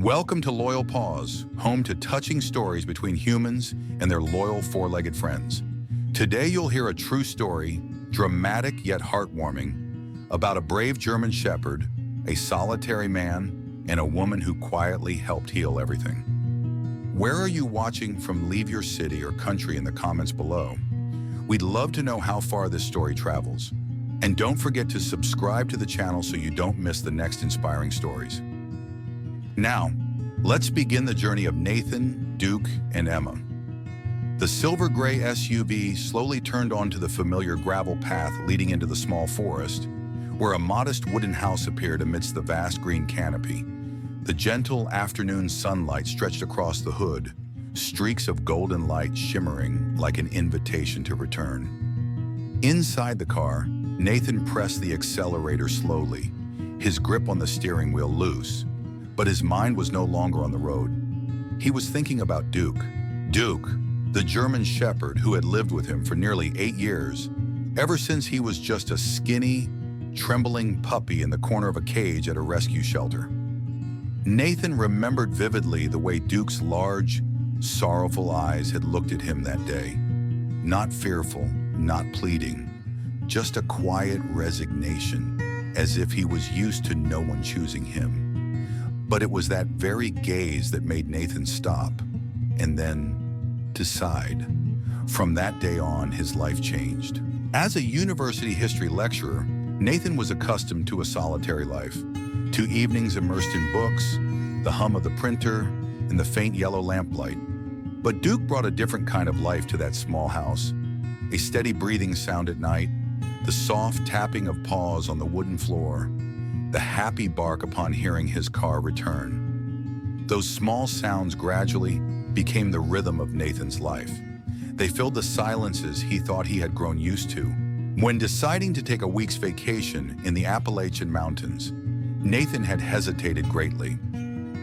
Welcome to Loyal Paws, home to touching stories between humans and their loyal four-legged friends. Today you'll hear a true story, dramatic yet heartwarming, about a brave German shepherd, a solitary man, and a woman who quietly helped heal everything. Where are you watching from? Leave your city or country in the comments below. We'd love to know how far this story travels. And don't forget to subscribe to the channel so you don't miss the next inspiring stories. Now, let's begin the journey of Nathan, Duke, and Emma. The silver gray SUV slowly turned onto the familiar gravel path leading into the small forest, where a modest wooden house appeared amidst the vast green canopy. The gentle afternoon sunlight stretched across the hood, streaks of golden light shimmering like an invitation to return. Inside the car, Nathan pressed the accelerator slowly, his grip on the steering wheel loose. But his mind was no longer on the road. He was thinking about Duke. Duke, the German shepherd who had lived with him for nearly 8 years, ever since he was just a skinny, trembling puppy in the corner of a cage at a rescue shelter. Nathan remembered vividly the way Duke's large, sorrowful eyes had looked at him that day. Not fearful, not pleading, just a quiet resignation, as if he was used to no one choosing him. But it was that very gaze that made Nathan stop and then decide. From that day on, his life changed. As a university history lecturer, Nathan was accustomed to a solitary life, to evenings immersed in books, the hum of the printer, and the faint yellow lamplight. But Duke brought a different kind of life to that small house. A steady breathing sound at night, the soft tapping of paws on the wooden floor, the happy bark upon hearing his car return. Those small sounds gradually became the rhythm of Nathan's life. They filled the silences he thought he had grown used to. When deciding to take a week's vacation in the Appalachian Mountains, Nathan had hesitated greatly.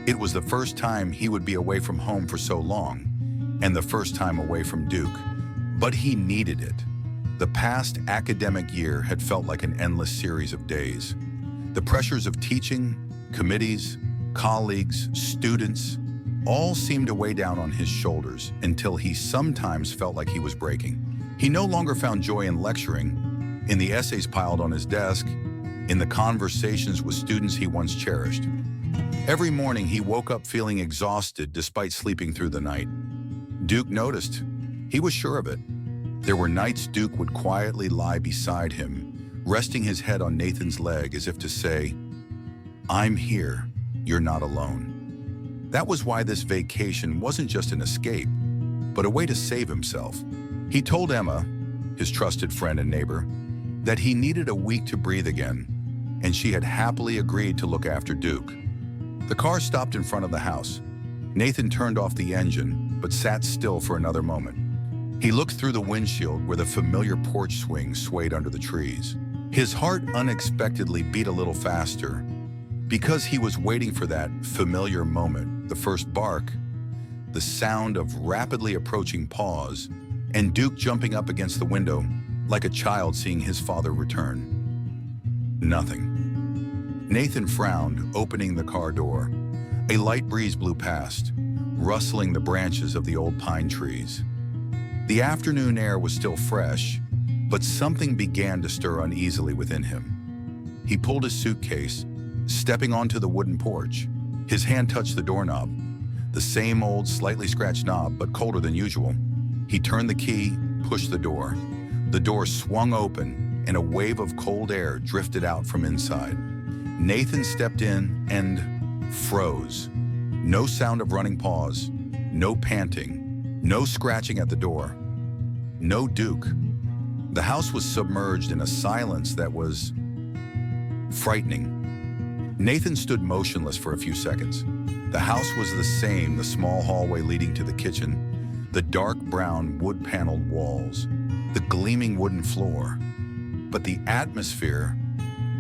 It was the first time he would be away from home for so long, and the first time away from Duke. But he needed it. The past academic year had felt like an endless series of days. The pressures of teaching, committees, colleagues, students, all seemed to weigh down on his shoulders until he sometimes felt like he was breaking. He no longer found joy in lecturing, in the essays piled on his desk, in the conversations with students he once cherished. Every morning he woke up feeling exhausted despite sleeping through the night. Duke noticed. He was sure of it. There were nights Duke would quietly lie beside him, resting his head on Nathan's leg as if to say, "I'm here, you're not alone." That was why this vacation wasn't just an escape, but a way to save himself. He told Emma, his trusted friend and neighbor, that he needed a week to breathe again, and she had happily agreed to look after Duke. The car stopped in front of the house. Nathan turned off the engine, but sat still for another moment. He looked through the windshield where the familiar porch swing swayed under the trees. His heart unexpectedly beat a little faster because he was waiting for that familiar moment, the first bark, the sound of rapidly approaching paws, and Duke jumping up against the window like a child seeing his father return. Nothing. Nathan frowned, opening the car door. A light breeze blew past, rustling the branches of the old pine trees. The afternoon air was still fresh, but something began to stir uneasily within him. He pulled his suitcase, stepping onto the wooden porch. His hand touched the doorknob, the same old, slightly scratched knob, but colder than usual. He turned the key, pushed the door. The door swung open, and a wave of cold air drifted out from inside. Nathan stepped in and froze. No sound of running paws, no panting, no scratching at the door, no Duke. The house was submerged in a silence that was frightening. Nathan stood motionless for a few seconds. The house was the same, the small hallway leading to the kitchen, the dark brown wood-paneled walls, the gleaming wooden floor. But the atmosphere,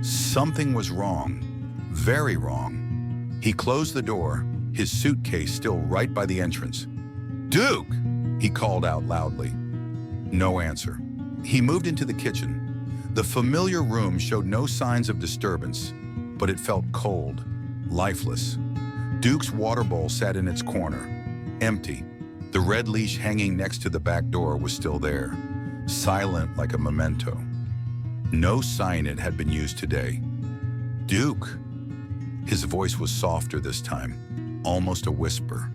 something was wrong, very wrong. He closed the door, his suitcase still right by the entrance. "Duke!" he called out loudly. No answer. He moved into the kitchen. The familiar room showed no signs of disturbance, but it felt cold, lifeless. Duke's water bowl sat in its corner, empty. The red leash hanging next to the back door was still there, silent like a memento. No sign it had been used today. "Duke!" His voice was softer this time, almost a whisper.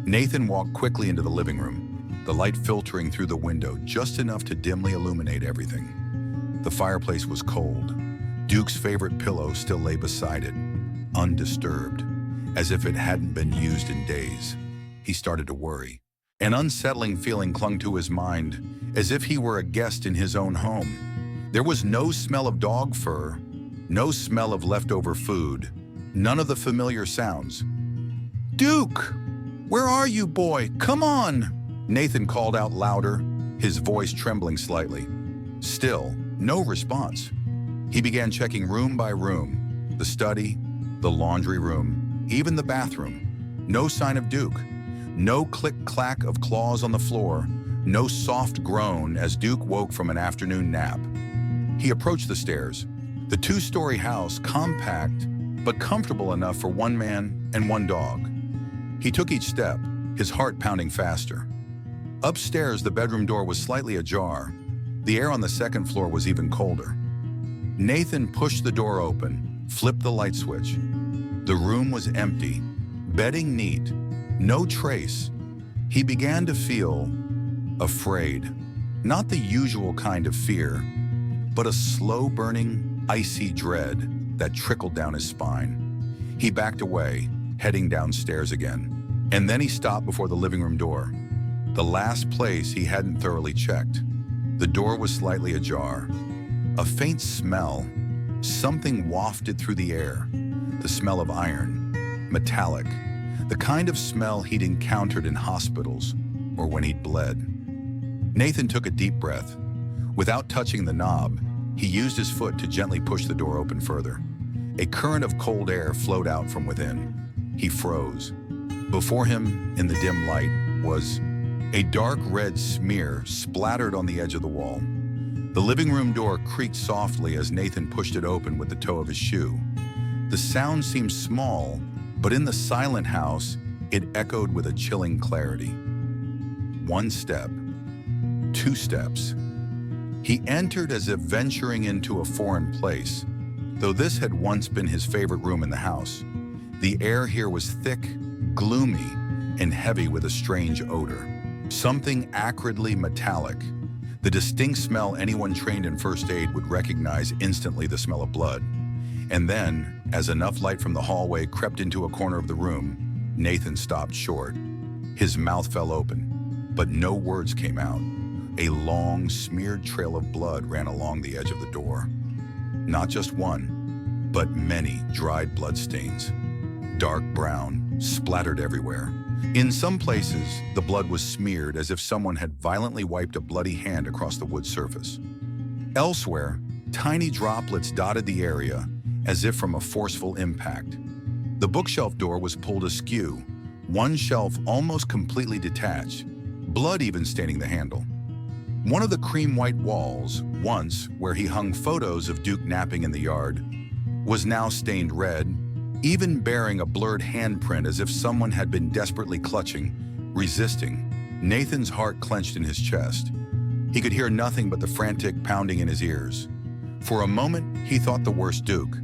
Nathan walked quickly into the living room, the light filtering through the window just enough to dimly illuminate everything. The fireplace was cold. Duke's favorite pillow still lay beside it, undisturbed, as if it hadn't been used in days. He started to worry. An unsettling feeling clung to his mind, as if he were a guest in his own home. There was no smell of dog fur, no smell of leftover food, none of the familiar sounds. "Duke! Where are you, boy? Come on!" Nathan called out louder, his voice trembling slightly. Still, no response. He began checking room by room, the study, the laundry room, even the bathroom. No sign of Duke. No click-clack of claws on the floor, no soft groan as Duke woke from an afternoon nap. He approached the stairs. The two-story house, compact but comfortable enough for one man and one dog. He took each step, his heart pounding faster. Upstairs, the bedroom door was slightly ajar. The air on the second floor was even colder. Nathan pushed the door open, flipped the light switch. The room was empty, bedding neat, no trace. He began to feel afraid. Not the usual kind of fear, but a slow-burning, icy dread that trickled down his spine. He backed away, heading downstairs again. And then he stopped before the living room door, the last place he hadn't thoroughly checked. The door was slightly ajar. A faint smell, something wafted through the air. The smell of iron, metallic, the kind of smell he'd encountered in hospitals or when he'd bled. Nathan took a deep breath. Without touching the knob, he used his foot to gently push the door open further. A current of cold air flowed out from within. He froze. Before him, in the dim light, was a dark red smear splattered on the edge of the wall. The living room door creaked softly as Nathan pushed it open with the toe of his shoe. The sound seemed small, but in the silent house, it echoed with a chilling clarity. One step, two steps. He entered as if venturing into a foreign place, though this had once been his favorite room in the house. The air here was thick, gloomy, and heavy with a strange odor. Something acridly metallic. The distinct smell anyone trained in first aid would recognize instantly, the smell of blood. And then, as enough light from the hallway crept into a corner of the room, Nathan stopped short. His mouth fell open, but no words came out. A long, smeared trail of blood ran along the edge of the door. Not just one, but many dried bloodstains. Dark brown, splattered everywhere. In some places, the blood was smeared as if someone had violently wiped a bloody hand across the wood surface. Elsewhere, tiny droplets dotted the area, as if from a forceful impact. The bookshelf door was pulled askew, one shelf almost completely detached, blood even staining the handle. One of the cream-white walls, once where he hung photos of Duke napping in the yard, was now stained red, even bearing a blurred handprint as if someone had been desperately clutching, resisting. Nathan's heart clenched in his chest. He could hear nothing but the frantic pounding in his ears. For a moment, he thought the worst. Duke.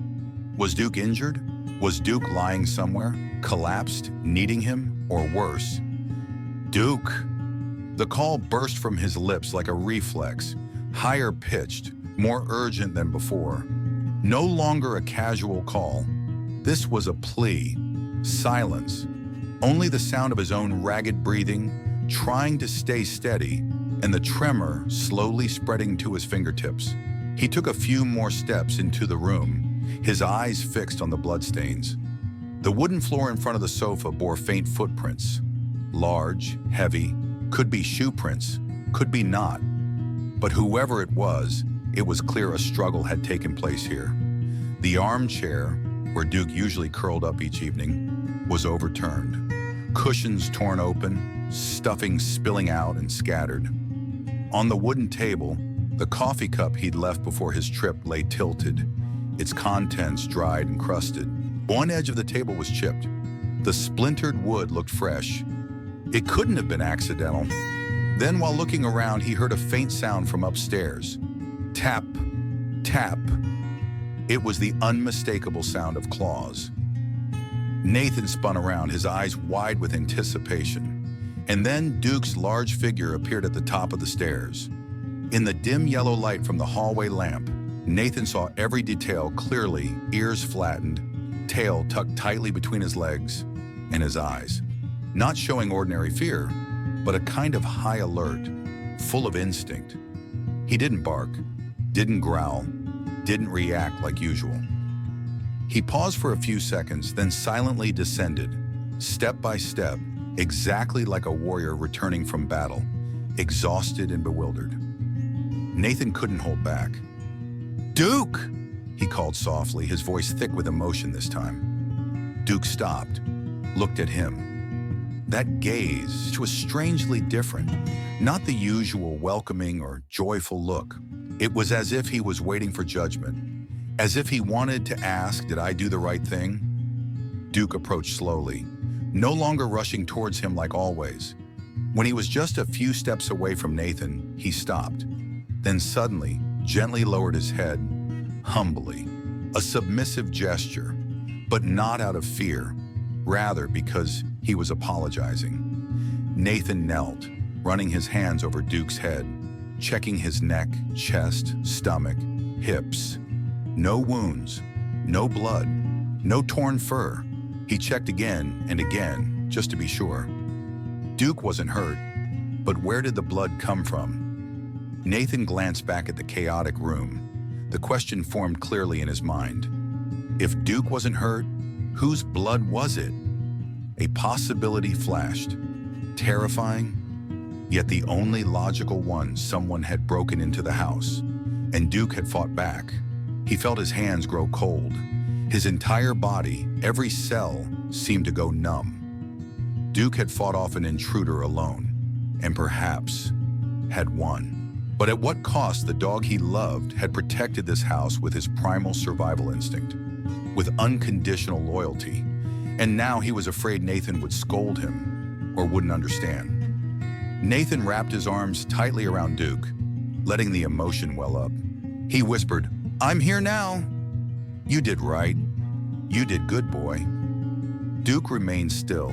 Was Duke injured? Was Duke lying somewhere, collapsed, needing him, or worse? Duke! The call burst from his lips like a reflex, higher pitched, more urgent than before. No longer a casual call. This was a plea. Silence. Only the sound of his own ragged breathing, trying to stay steady, and the tremor slowly spreading to his fingertips. He took a few more steps into the room, his eyes fixed on the bloodstains. The wooden floor in front of the sofa bore faint footprints. Large, heavy, could be shoe prints, could be not. But whoever it was clear a struggle had taken place here. The armchair, where Duke usually curled up each evening, was overturned. Cushions torn open, stuffing spilling out and scattered. On the wooden table, the coffee cup he'd left before his trip lay tilted, its contents dried and crusted. One edge of the table was chipped. The splintered wood looked fresh. It couldn't have been accidental. Then, while looking around, he heard a faint sound from upstairs. Tap, tap. It was the unmistakable sound of claws. Nathan spun around, his eyes wide with anticipation. And then Duke's large figure appeared at the top of the stairs. In the dim yellow light from the hallway lamp, Nathan saw every detail clearly, ears flattened, tail tucked tightly between his legs, and his eyes. Not showing ordinary fear, but a kind of high alert, full of instinct. He didn't bark, didn't growl, didn't react like usual. He paused for a few seconds, then silently descended, step by step, exactly like a warrior returning from battle, exhausted and bewildered. Nathan couldn't hold back. "Duke!" he called softly, his voice thick with emotion this time. Duke stopped, looked at him. That gaze was strangely different, not the usual welcoming or joyful look. It was as if he was waiting for judgment, as if he wanted to ask, "Did I do the right thing?" Duke approached slowly, no longer rushing towards him like always. When he was just a few steps away from Nathan, he stopped, then suddenly, gently lowered his head, humbly, a submissive gesture, but not out of fear, rather because he was apologizing. Nathan knelt, running his hands over Duke's head, checking his neck, chest, stomach, hips. No wounds, no blood, no torn fur. He checked again and again, just to be sure. Duke wasn't hurt, but where did the blood come from? Nathan glanced back at the chaotic room. The question formed clearly in his mind. If Duke wasn't hurt, whose blood was it? A possibility flashed. Terrifying, yet the only logical one. Someone had broken into the house, and Duke had fought back. He felt his hands grow cold. His entire body, every cell, seemed to go numb. Duke had fought off an intruder alone, and perhaps had won. But at what cost? The dog he loved had protected this house with his primal survival instinct, with unconditional loyalty. And now he was afraid Nathan would scold him or wouldn't understand. Nathan wrapped his arms tightly around Duke, letting the emotion well up. He whispered, "I'm here now." "You did right. You did good, boy." Duke remained still,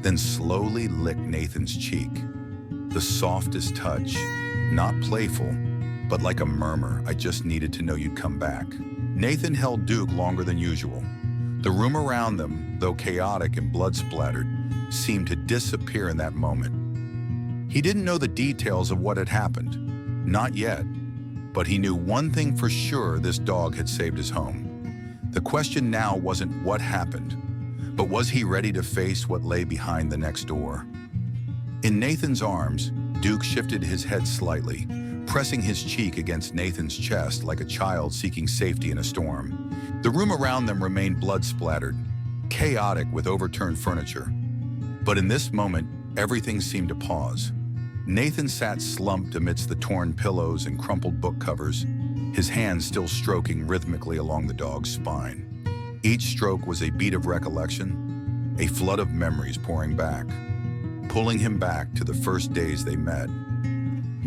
then slowly licked Nathan's cheek. The softest touch, not playful, but like a murmur. "I just needed to know you'd come back." Nathan held Duke longer than usual. The room around them, though chaotic and blood-splattered, seemed to disappear in that moment. He didn't know the details of what had happened. Not yet. But he knew one thing for sure: this dog had saved his home. The question now wasn't what happened, but was he ready to face what lay behind the next door? In Nathan's arms, Duke shifted his head slightly, pressing his cheek against Nathan's chest like a child seeking safety in a storm. The room around them remained blood-splattered, chaotic with overturned furniture. But in this moment, everything seemed to pause. Nathan sat slumped amidst the torn pillows and crumpled book covers, his hands still stroking rhythmically along the dog's spine. Each stroke was a beat of recollection, a flood of memories pouring back, pulling him back to the first days they met.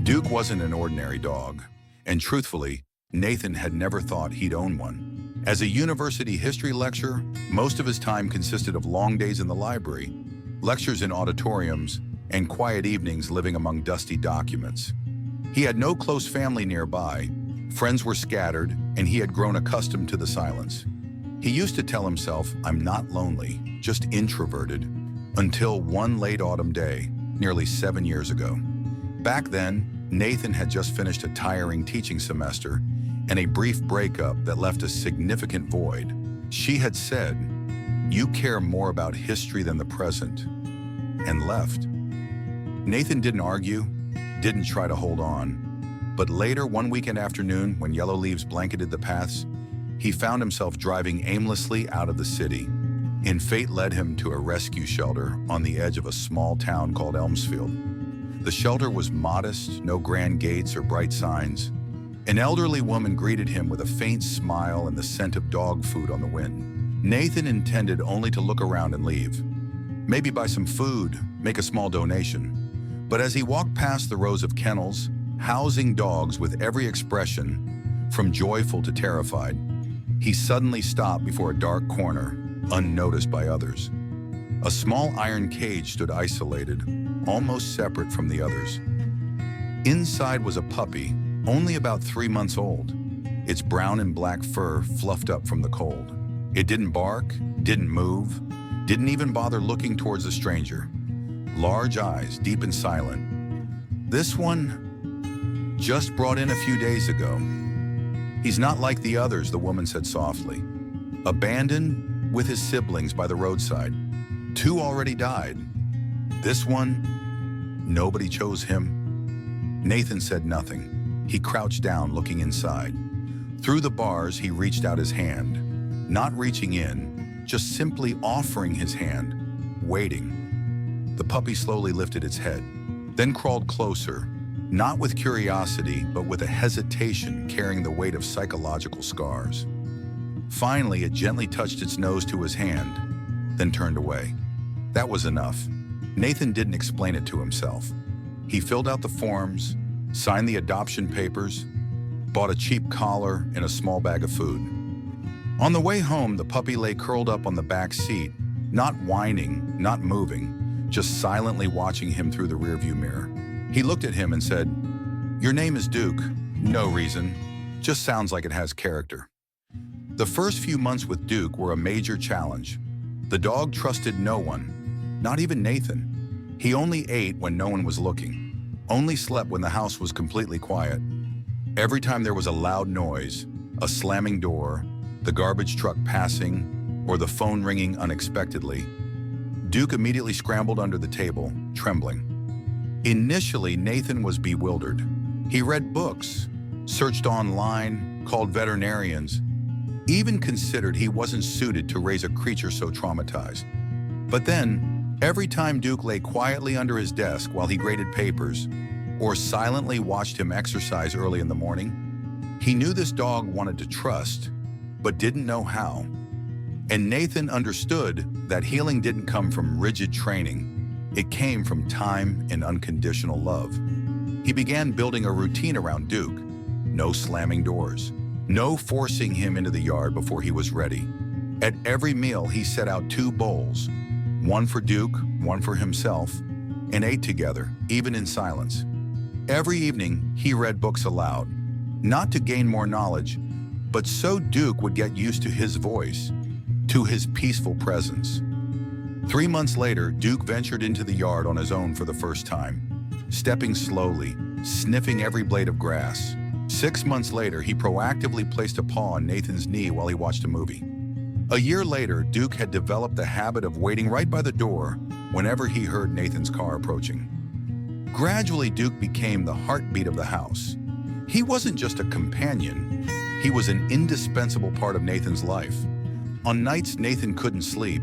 Duke wasn't an ordinary dog, and truthfully, Nathan had never thought he'd own one. As a university history lecturer, most of his time consisted of long days in the library, lectures in auditoriums, and quiet evenings living among dusty documents. He had no close family nearby, friends were scattered, and he had grown accustomed to the silence. He used to tell himself, "I'm not lonely, just introverted," until one late autumn day, nearly 7 years ago. Back then, Nathan had just finished a tiring teaching semester and a brief breakup that left a significant void. She had said, "You care more about history than the present," and left. Nathan didn't argue, didn't try to hold on. But later, one weekend afternoon, when yellow leaves blanketed the paths, he found himself driving aimlessly out of the city, and fate led him to a rescue shelter on the edge of a small town called Elmsfield. The shelter was modest, no grand gates or bright signs. An elderly woman greeted him with a faint smile and the scent of dog food on the wind. Nathan intended only to look around and leave. Maybe buy some food, make a small donation. But as he walked past the rows of kennels, housing dogs with every expression, from joyful to terrified, he suddenly stopped before a dark corner, unnoticed by others. A small iron cage stood isolated, almost separate from the others. Inside was a puppy, only about 3 months old, its brown and black fur fluffed up from the cold. It didn't bark, didn't move, didn't even bother looking towards the stranger. Large eyes, deep and silent. This one just brought in a few days ago. He's not like the others, the woman said softly. Abandoned with his siblings by the roadside. 2 already died. This one, nobody chose him. Nathan said nothing. He crouched down, looking inside. Through the bars, he reached out his hand, not reaching in, just simply offering his hand, waiting. The puppy slowly lifted its head, then crawled closer, not with curiosity, but with a hesitation carrying the weight of psychological scars. Finally, it gently touched its nose to his hand, then turned away. That was enough. Nathan didn't explain it to himself. He filled out the forms, signed the adoption papers, bought a cheap collar and a small bag of food. On the way home, the puppy lay curled up on the back seat, not whining, not moving, just silently watching him through the rearview mirror. He looked at him and said, "Your name is Duke." No reason, just sounds like it has character. The first few months with Duke were a major challenge. The dog trusted no one, not even Nathan. He only ate when no one was looking, only slept when the house was completely quiet. Every time there was a loud noise, a slamming door, the garbage truck passing, or the phone ringing unexpectedly, Duke immediately scrambled under the table, trembling. Initially, Nathan was bewildered. He read books, searched online, called veterinarians, even considered he wasn't suited to raise a creature so traumatized. But then, every time Duke lay quietly under his desk while he graded papers, or silently watched him exercise early in the morning, he knew this dog wanted to trust, but didn't know how. And Nathan understood that healing didn't come from rigid training. It came from time and unconditional love. He began building a routine around Duke. No slamming doors. No forcing him into the yard before he was ready. At every meal, he set out 2 bowls, one for Duke, one for himself, and ate together, even in silence. Every evening, he read books aloud, not to gain more knowledge, but so Duke would get used to his voice, to his peaceful presence. 3 months later, Duke ventured into the yard on his own for the first time, stepping slowly, sniffing every blade of grass. 6 months later, he proactively placed a paw on Nathan's knee while he watched a movie. A year later, Duke had developed the habit of waiting right by the door whenever he heard Nathan's car approaching. Gradually, Duke became the heartbeat of the house. He wasn't just a companion, he was an indispensable part of Nathan's life. On nights Nathan couldn't sleep,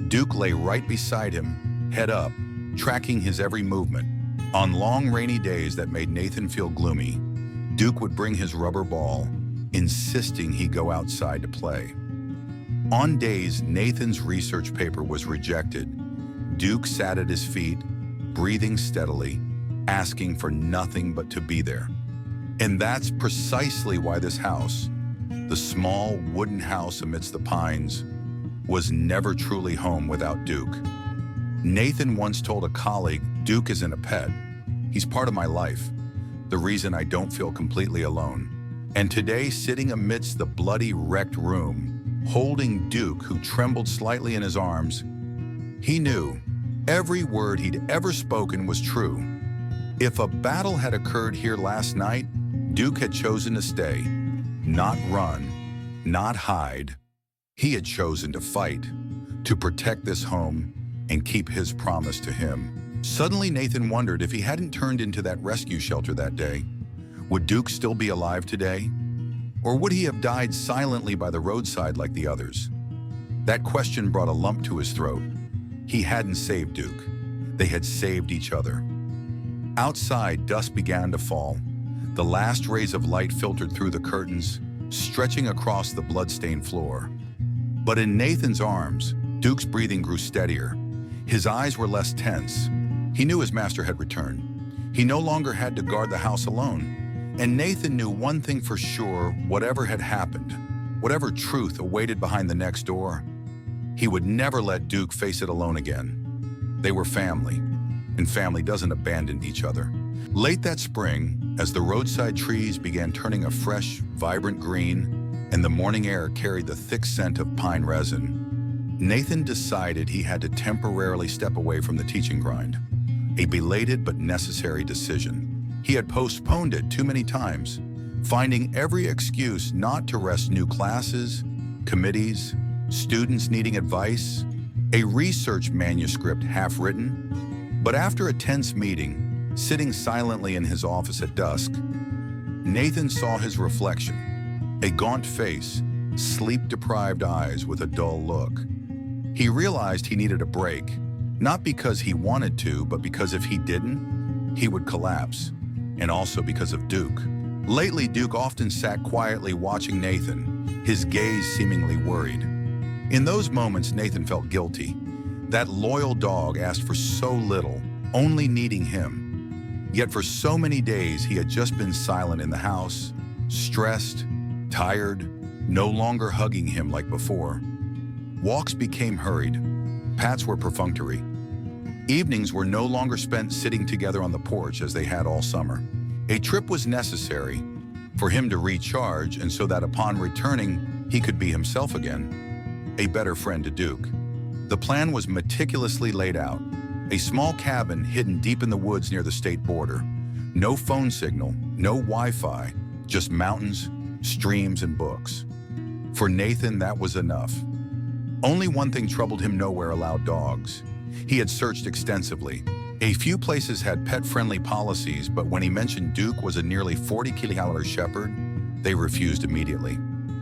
Duke lay right beside him, head up, tracking his every movement. On long rainy days that made Nathan feel gloomy, Duke would bring his rubber ball, insisting he go outside to play. On days Nathan's research paper was rejected, Duke sat at his feet, breathing steadily, asking for nothing but to be there. And that's precisely why this house, the small wooden house amidst the pines, was never truly home without Duke. Nathan once told a colleague, "Duke isn't a pet. He's part of my life, the reason I don't feel completely alone." And today, sitting amidst the bloody, wrecked room, holding Duke, who trembled slightly in his arms, he knew every word he'd ever spoken was true. If a battle had occurred here last night, Duke had chosen to stay, not run, not hide. He had chosen to fight, to protect this home and keep his promise to him. Suddenly, Nathan wondered if he hadn't turned into that rescue shelter that day. Would Duke still be alive today? Or would he have died silently by the roadside like the others? That question brought a lump to his throat. He hadn't saved Duke. They had saved each other. Outside, dusk began to fall. The last rays of light filtered through the curtains, stretching across the blood-stained floor. But in Nathan's arms, Duke's breathing grew steadier. His eyes were less tense. He knew his master had returned. He no longer had to guard the house alone. And Nathan knew one thing for sure: whatever had happened, whatever truth awaited behind the next door, he would never let Duke face it alone again. They were family, and family doesn't abandon each other. Late that spring, as the roadside trees began turning a fresh, vibrant green, and the morning air carried the thick scent of pine resin, Nathan decided he had to temporarily step away from the teaching grind. A belated but necessary decision. He had postponed it too many times, finding every excuse not to rest: new classes, committees, students needing advice, a research manuscript half-written. But after a tense meeting, sitting silently in his office at dusk, Nathan saw his reflection, a gaunt face, sleep-deprived eyes with a dull look. He realized he needed a break, not because he wanted to, but because if he didn't, he would collapse. And also because of Duke. Lately, Duke often sat quietly watching Nathan, his gaze seemingly worried. In those moments, Nathan felt guilty. That loyal dog asked for so little, only needing him. Yet for so many days, he had just been silent in the house, stressed, tired, no longer hugging him like before. Walks became hurried. Pats were perfunctory. Evenings were no longer spent sitting together on the porch as they had all summer. A trip was necessary for him to recharge, and so that upon returning, he could be himself again, a better friend to Duke. The plan was meticulously laid out. A small cabin hidden deep in the woods near the state border. No phone signal, no Wi-Fi, just mountains, streams, and books. For Nathan, that was enough. Only one thing troubled him: nowhere allowed dogs. He had searched extensively. A few places had pet-friendly policies, but when he mentioned Duke was a nearly 40-kilo shepherd, they refused immediately.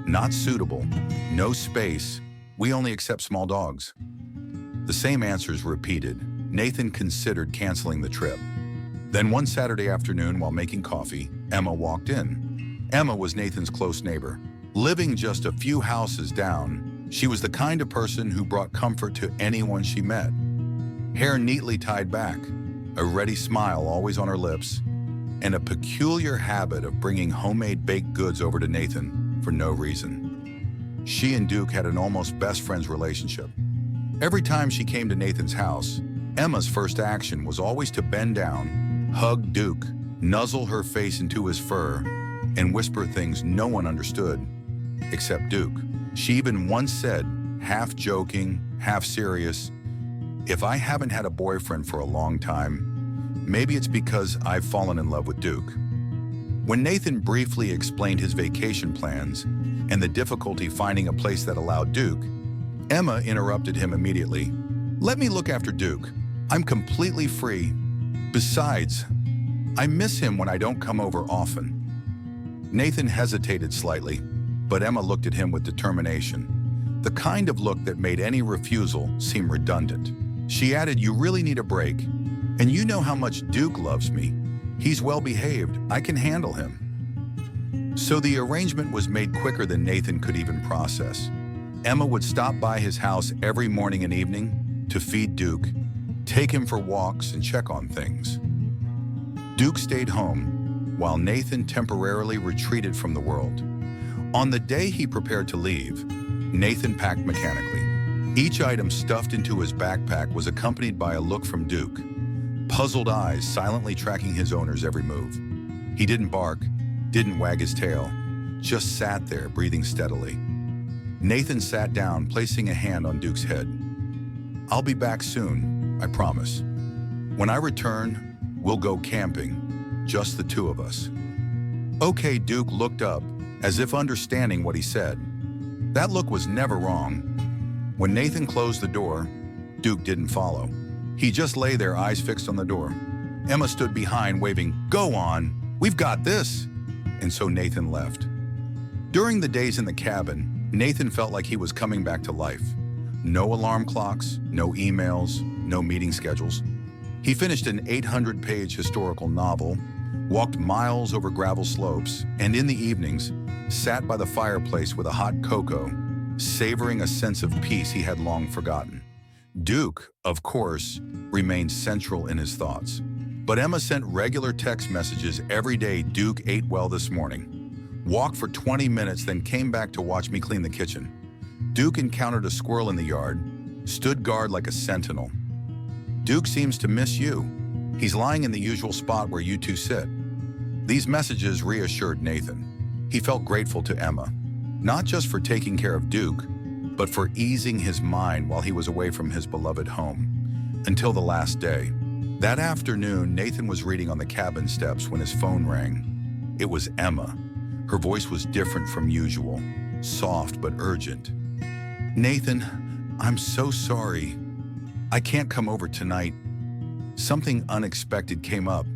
Not suitable, no space, we only accept small dogs. The same answers repeated. Nathan considered canceling the trip. Then one Saturday afternoon, while making coffee, Emma walked in. Emma was Nathan's close neighbor. Living just a few houses down, she was the kind of person who brought comfort to anyone she met. Hair neatly tied back, a ready smile always on her lips, and a peculiar habit of bringing homemade baked goods over to Nathan for no reason. She and Duke had an almost best friends relationship. Every time she came to Nathan's house, Emma's first action was always to bend down, hug Duke, nuzzle her face into his fur, and whisper things no one understood, except Duke. She even once said, half joking, half serious, "If I haven't had a boyfriend for a long time, maybe it's because I've fallen in love with Duke." When Nathan briefly explained his vacation plans and the difficulty finding a place that allowed Duke, Emma interrupted him immediately. "Let me look after Duke. I'm completely free. Besides, I miss him when I don't come over often." Nathan hesitated slightly, but Emma looked at him with determination, the kind of look that made any refusal seem redundant. She added, "You really need a break, and you know how much Duke loves me. He's well behaved. I can handle him." So the arrangement was made quicker than Nathan could even process. Emma would stop by his house every morning and evening to feed Duke, take him for walks, and check on things. Duke stayed home, while Nathan temporarily retreated from the world. On the day he prepared to leave, Nathan packed mechanically. Each item stuffed into his backpack was accompanied by a look from Duke, puzzled eyes silently tracking his owner's every move. He didn't bark, didn't wag his tail, just sat there breathing steadily. Nathan sat down, placing a hand on Duke's head. "I'll be back soon, I promise. When I return, we'll go camping, just the two of us." "Okay," Duke looked up, as if understanding what he said. That look was never wrong. When Nathan closed the door, Duke didn't follow. He just lay there, eyes fixed on the door. Emma stood behind, waving, "Go on, we've got this." And so Nathan left. During the days in the cabin, Nathan felt like he was coming back to life. No alarm clocks, no emails, no meeting schedules. He finished an 800-page historical novel, walked miles over gravel slopes, and in the evenings, sat by the fireplace with a hot cocoa, savoring a sense of peace he had long forgotten. Duke, of course, remained central in his thoughts. But Emma sent regular text messages every day. Duke ate well this morning. Walked for 20 minutes, then came back to watch me clean the kitchen. Duke encountered a squirrel in the yard, stood guard like a sentinel. Duke seems to miss you. He's lying in the usual spot where you two sit. These messages reassured Nathan. He felt grateful to Emma, not just for taking care of Duke, but for easing his mind while he was away from his beloved home. Until the last day. That afternoon, Nathan was reading on the cabin steps when his phone rang. It was Emma. Her voice was different from usual, soft but urgent. "Nathan, I'm so sorry. I can't come over tonight. Something unexpected came up.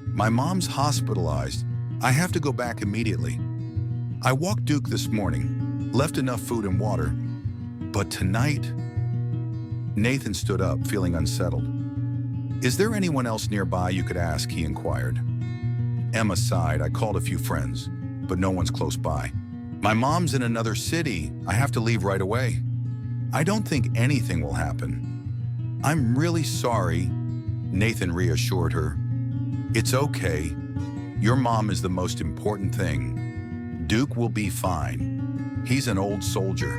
My mom's hospitalized. I have to go back immediately. I walked Duke this morning, left enough food and water. But tonight..." Nathan stood up, feeling unsettled. "Is there anyone else nearby you could ask?" he inquired. Emma sighed. "I called a few friends, but no one's close by. My mom's in another city. I have to leave right away. I don't think anything will happen." "I'm really sorry," Nathan reassured her. "It's okay. Your mom is the most important thing. Duke will be fine. He's an old soldier."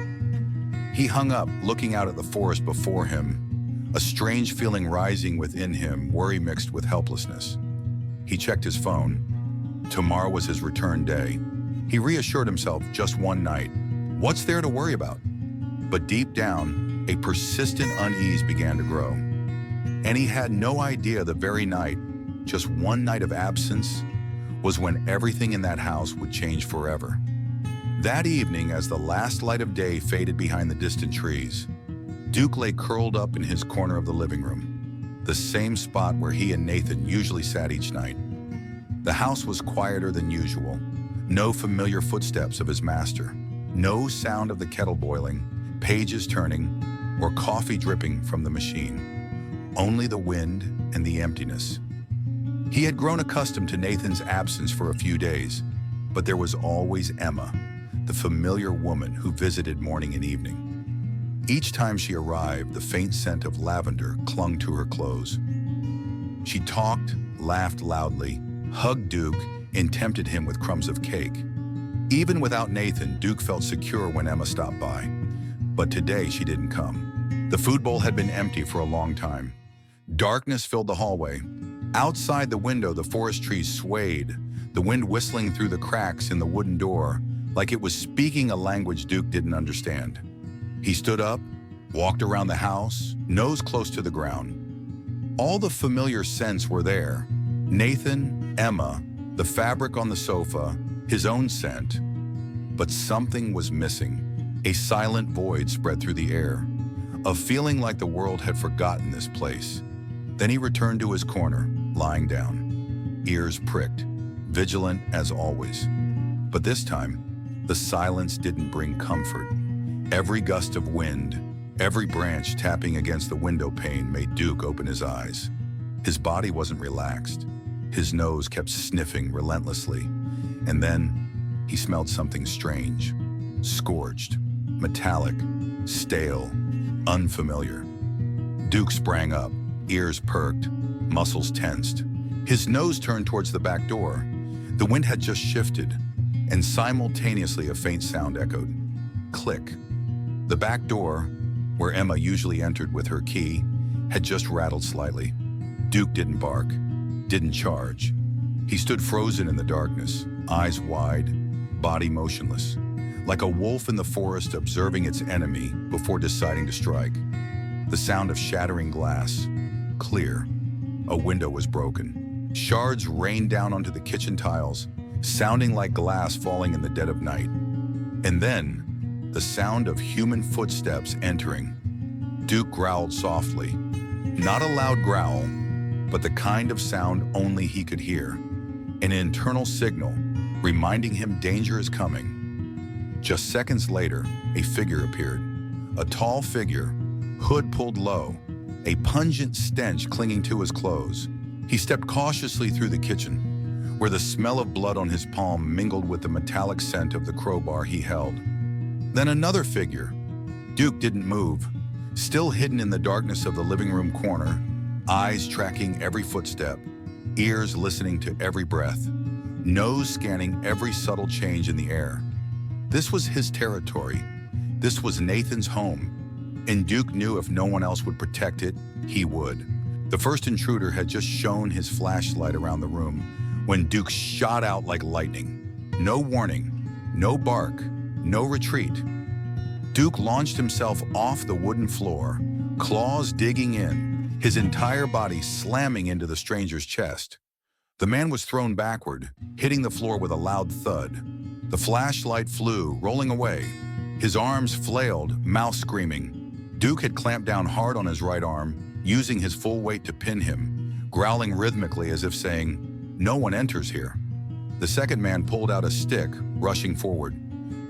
He hung up, looking out at the forest before him, a strange feeling rising within him, worry mixed with helplessness. He checked his phone. Tomorrow was his return day. He reassured himself, just one night. What's there to worry about? But deep down, a persistent unease began to grow. And he had no idea the very night, just one night of absence, was when everything in that house would change forever. That evening, as the last light of day faded behind the distant trees, Duke lay curled up in his corner of the living room, the same spot where he and Nathan usually sat each night. The house was quieter than usual. No familiar footsteps of his master. No sound of the kettle boiling, pages turning, or coffee dripping from the machine. Only the wind and the emptiness. He had grown accustomed to Nathan's absence for a few days, but there was always Emma, the familiar woman who visited morning and evening. Each time she arrived, the faint scent of lavender clung to her clothes. She talked, laughed loudly, hugged Duke, and tempted him with crumbs of cake. Even without Nathan, Duke felt secure when Emma stopped by. But today she didn't come. The food bowl had been empty for a long time. Darkness filled the hallway. Outside the window, the forest trees swayed, the wind whistling through the cracks in the wooden door, like it was speaking a language Duke didn't understand. He stood up, walked around the house, nose close to the ground. All the familiar scents were there. Nathan, Emma, the fabric on the sofa, his own scent. But something was missing. A silent void spread through the air, a feeling like the world had forgotten this place. Then he returned to his corner, lying down, ears pricked, vigilant as always. But this time, the silence didn't bring comfort. Every gust of wind, every branch tapping against the window pane made Duke open his eyes. His body wasn't relaxed. His nose kept sniffing relentlessly. And then he smelled something strange, scorched, metallic, stale, unfamiliar. Duke sprang up, ears perked, muscles tensed. His nose turned towards the back door. The wind had just shifted, and simultaneously a faint sound echoed. Click. The back door, where Emma usually entered with her key, had just rattled slightly. Duke didn't bark, didn't charge. He stood frozen in the darkness, eyes wide, body motionless, like a wolf in the forest observing its enemy before deciding to strike. The sound of shattering glass, clear. A window was broken. Shards rained down onto the kitchen tiles, sounding like glass falling in the dead of night. And then, the sound of human footsteps entering. Duke growled softly. Not a loud growl, but the kind of sound only he could hear. An internal signal, reminding him danger is coming. Just seconds later, a figure appeared. A tall figure, hood pulled low, a pungent stench clinging to his clothes. He stepped cautiously through the kitchen, where the smell of blood on his palm mingled with the metallic scent of the crowbar he held. Then another figure, Duke didn't move, still hidden in the darkness of the living room corner, eyes tracking every footstep, ears listening to every breath, nose scanning every subtle change in the air. This was his territory. This was Nathan's home. And Duke knew if no one else would protect it, he would. The first intruder had just shone his flashlight around the room when Duke shot out like lightning. No warning, no bark, no retreat. Duke launched himself off the wooden floor, claws digging in, his entire body slamming into the stranger's chest. The man was thrown backward, hitting the floor with a loud thud. The flashlight flew, rolling away. His arms flailed, mouth screaming. Duke had clamped down hard on his right arm, using his full weight to pin him, growling rhythmically as if saying, "No one enters here." The second man pulled out a stick, rushing forward.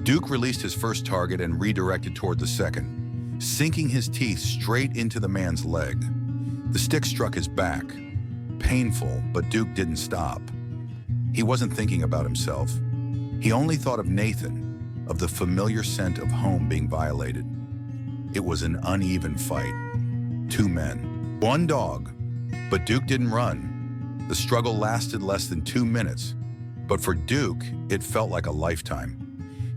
Duke released his first target and redirected toward the second, sinking his teeth straight into the man's leg. The stick struck his back. Painful, but Duke didn't stop. He wasn't thinking about himself. He only thought of Nathan, of the familiar scent of home being violated. It was an uneven fight. 2 men, 1 dog, but Duke didn't run. The struggle lasted less than 2 minutes, but for Duke, it felt like a lifetime.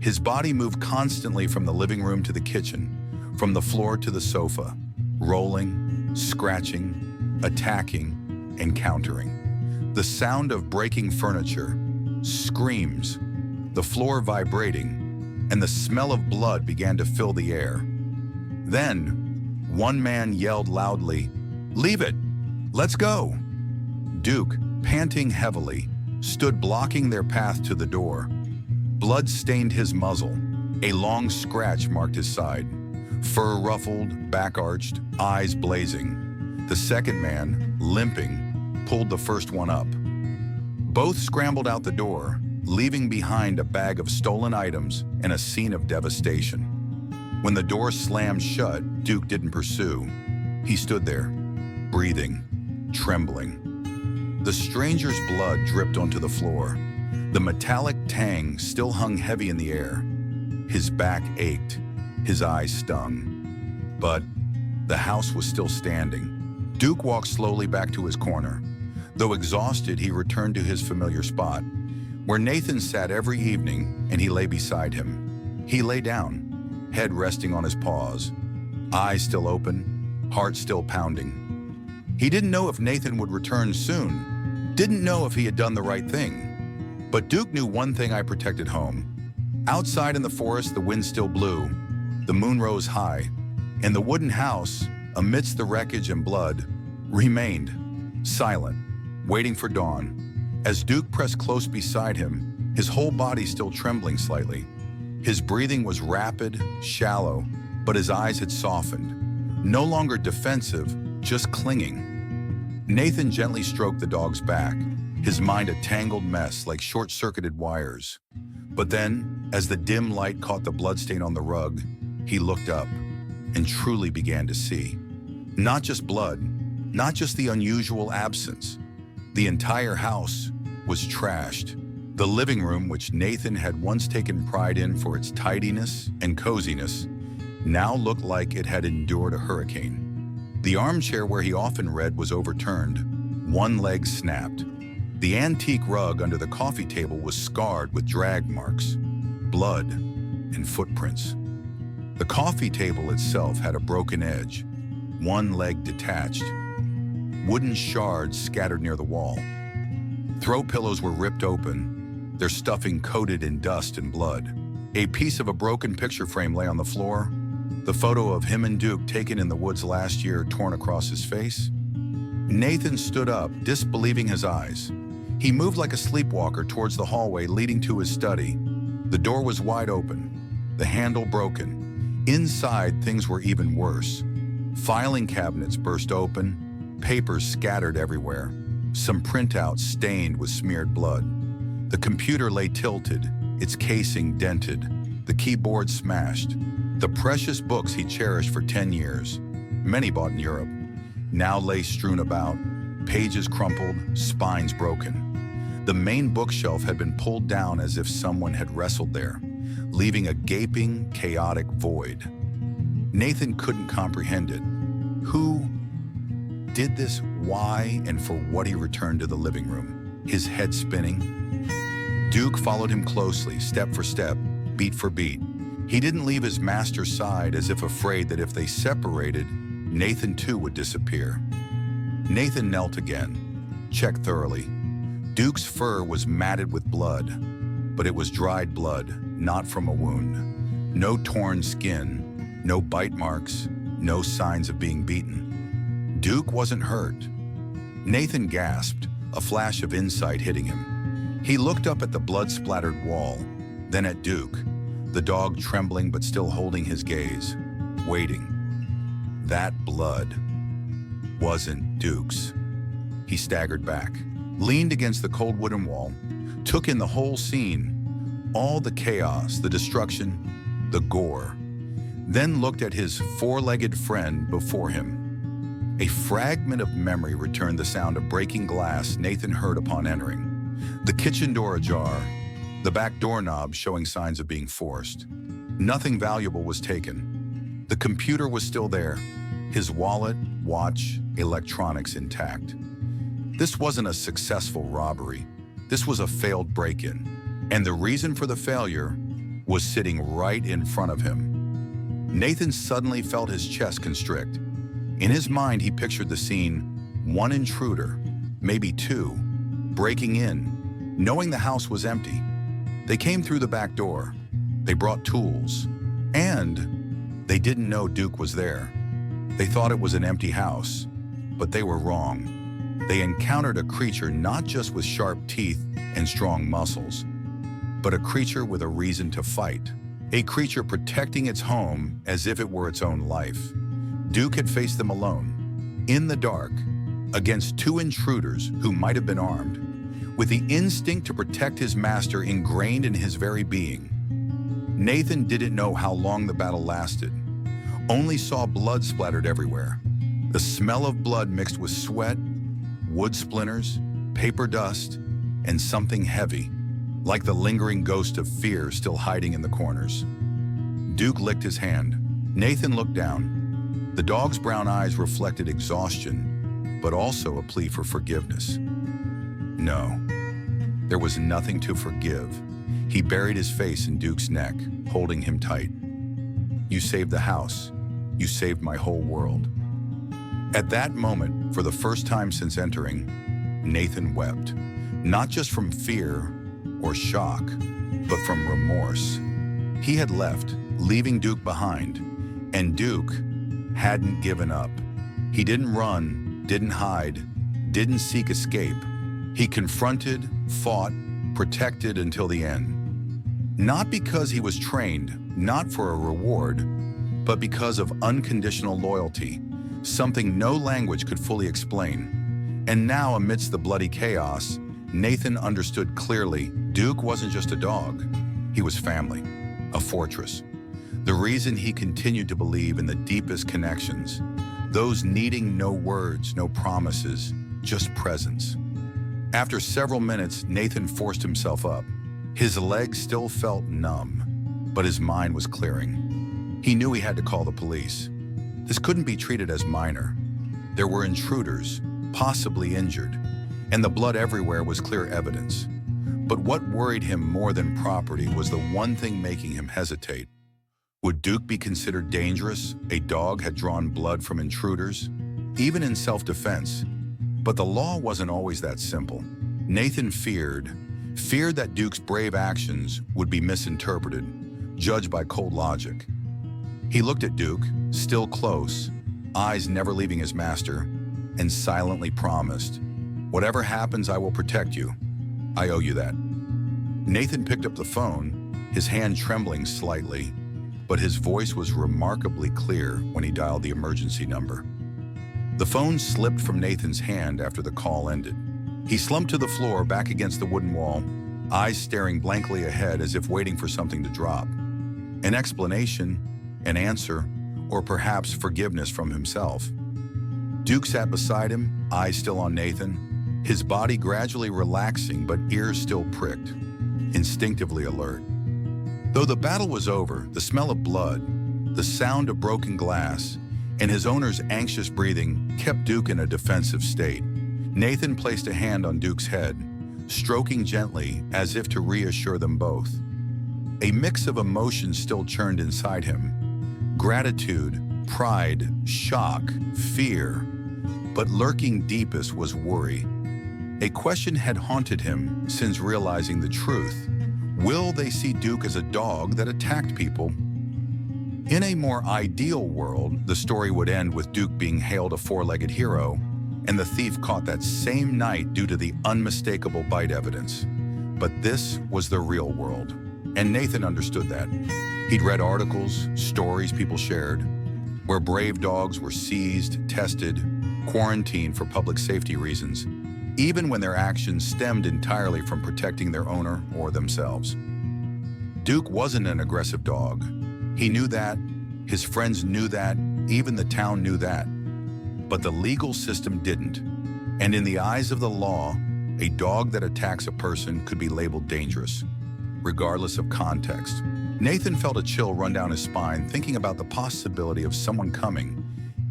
His body moved constantly from the living room to the kitchen, from the floor to the sofa, rolling, scratching, attacking, and countering. The sound of breaking furniture, screams, the floor vibrating, and the smell of blood began to fill the air. Then, one man yelled loudly, "Leave it! Let's go!" Duke, panting heavily, stood blocking their path to the door. Blood stained his muzzle. A long scratch marked his side. Fur ruffled, back arched, eyes blazing. The second man, limping, pulled the first one up. Both scrambled out the door, leaving behind a bag of stolen items and a scene of devastation. When the door slammed shut, Duke didn't pursue. He stood there, breathing, trembling. The stranger's blood dripped onto the floor. The metallic tang still hung heavy in the air. His back ached, his eyes stung. But the house was still standing. Duke walked slowly back to his corner. Though exhausted, he returned to his familiar spot, where Nathan sat every evening, and he lay beside him. He lay down, head resting on his paws, eyes still open, heart still pounding. He didn't know if Nathan would return soon, didn't know if he had done the right thing. But Duke knew one thing: I protected home. Outside in the forest, the wind still blew, the moon rose high, and the wooden house, amidst the wreckage and blood, remained silent, waiting for dawn. As Duke pressed close beside him, his whole body still trembling slightly. His breathing was rapid, shallow, but his eyes had softened. No longer defensive, just clinging. Nathan gently stroked the dog's back, his mind a tangled mess like short-circuited wires. But then, as the dim light caught the bloodstain on the rug, he looked up and truly began to see. Not just blood, not just the unusual absence. The entire house was trashed. The living room, which Nathan had once taken pride in for its tidiness and coziness, now looked like it had endured a hurricane. The armchair where he often read was overturned. One leg snapped. The antique rug under the coffee table was scarred with drag marks, blood, and footprints. The coffee table itself had a broken edge, one leg detached. Wooden shards scattered near the wall. Throw pillows were ripped open, their stuffing coated in dust and blood. A piece of a broken picture frame lay on the floor, the photo of him and Duke taken in the woods last year torn across his face. Nathan stood up, disbelieving his eyes. He moved like a sleepwalker towards the hallway leading to his study. The door was wide open, the handle broken. Inside, things were even worse. Filing cabinets burst open, papers scattered everywhere, some printouts stained with smeared blood. The computer lay tilted, its casing dented, the keyboard smashed. The precious books he cherished for 10 years, many bought in Europe, now lay strewn about, pages crumpled, spines broken. The main bookshelf had been pulled down as if someone had wrestled there, leaving a gaping, chaotic void. Nathan couldn't comprehend it. Who did this, why, and for what? He returned to the living room, his head spinning. Duke followed him closely, step for step, beat for beat. He didn't leave his master's side, as if afraid that if they separated, Nathan too would disappear. Nathan knelt again, checked thoroughly. Duke's fur was matted with blood, but it was dried blood, not from a wound. No torn skin, no bite marks, no signs of being beaten. Duke wasn't hurt. Nathan gasped, a flash of insight hitting him. He looked up at the blood-splattered wall, then at Duke, the dog trembling but still holding his gaze, waiting. That blood wasn't Duke's. He staggered back, leaned against the cold wooden wall, took in the whole scene, all the chaos, the destruction, the gore, then looked at his four-legged friend before him. A fragment of memory returned the sound of breaking glass Nathan heard upon entering. The kitchen door ajar, the back doorknob showing signs of being forced. Nothing valuable was taken. The computer was still there, his wallet, watch, electronics intact. This wasn't a successful robbery. This was a failed break-in. And the reason for the failure was sitting right in front of him. Nathan suddenly felt his chest constrict. In his mind, he pictured the scene, one intruder, maybe two, breaking in, knowing the house was empty. They came through the back door. They brought tools. And they didn't know Duke was there. They thought it was an empty house, but they were wrong. They encountered a creature not just with sharp teeth and strong muscles, but a creature with a reason to fight. A creature protecting its home as if it were its own life. Duke had faced them alone, in the dark, against two intruders who might have been armed, with the instinct to protect his master ingrained in his very being. Nathan didn't know how long the battle lasted, only saw blood splattered everywhere. The smell of blood mixed with sweat, wood splinters, paper dust, and something heavy, like the lingering ghost of fear still hiding in the corners. Duke licked his hand. Nathan looked down. The dog's brown eyes reflected exhaustion, but also a plea for forgiveness. No, there was nothing to forgive. He buried his face in Duke's neck, holding him tight. You saved the house. You saved my whole world. At that moment, for the first time since entering, Nathan wept, not just from fear or shock, but from remorse. He had left, leaving Duke behind, and Duke hadn't given up. He didn't run, didn't hide, didn't seek escape. He confronted, fought, protected until the end. Not because he was trained, not for a reward, but because of unconditional loyalty, something no language could fully explain. And now, amidst the bloody chaos, Nathan understood clearly Duke wasn't just a dog. He was family, a fortress. The reason he continued to believe in the deepest connections, those needing no words, no promises, just presence. After several minutes, Nathan forced himself up. His legs still felt numb, but his mind was clearing. He knew he had to call the police. This couldn't be treated as minor. There were intruders, possibly injured, and the blood everywhere was clear evidence. But what worried him more than property was the one thing making him hesitate. Would Duke be considered dangerous? A dog had drawn blood from intruders, even in self-defense. But the law wasn't always that simple. Nathan feared that Duke's brave actions would be misinterpreted, judged by cold logic. He looked at Duke, still close, eyes never leaving his master, and silently promised, "Whatever happens, I will protect you. I owe you that." Nathan picked up the phone, his hand trembling slightly, but his voice was remarkably clear when he dialed the emergency number. The phone slipped from Nathan's hand after the call ended. He slumped to the floor, back against the wooden wall, eyes staring blankly ahead as if waiting for something to drop. An explanation, an answer, or perhaps forgiveness from himself. Duke sat beside him, eyes still on Nathan, his body gradually relaxing but ears still pricked, instinctively alert. Though the battle was over, the smell of blood, The sound of broken glass and his owner's anxious breathing kept Duke in a defensive state. Nathan placed a hand on Duke's head, stroking gently as if to reassure them both. A mix of emotions still churned inside him: gratitude, pride, shock, fear. But lurking deepest was worry. A question had haunted him since realizing the truth. Will they see Duke as a dog that attacked people? In a more ideal world, the story would end with Duke being hailed a four-legged hero, and the thief caught that same night due to the unmistakable bite evidence. But this was the real world, and Nathan understood that. He'd read articles, stories people shared, where brave dogs were seized, tested, quarantined for public safety reasons, even when their actions stemmed entirely from protecting their owner or themselves. Duke wasn't an aggressive dog. He knew that, his friends knew that, even the town knew that. But the legal system didn't. And in the eyes of the law, a dog that attacks a person could be labeled dangerous, regardless of context. Nathan felt a chill run down his spine thinking about the possibility of someone coming,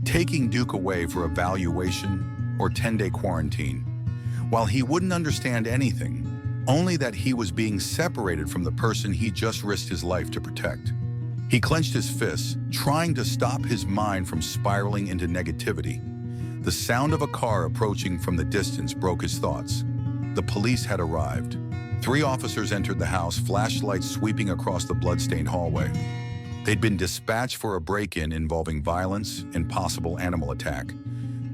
taking Duke away for evaluation or 10-day quarantine. While he wouldn't understand anything, only that he was being separated from the person he just risked his life to protect. He clenched his fists, trying to stop his mind from spiraling into negativity. The sound of a car approaching from the distance broke his thoughts. The police had arrived. 3 officers entered the house, flashlights sweeping across the blood-stained hallway. They'd been dispatched for a break-in involving violence and possible animal attack.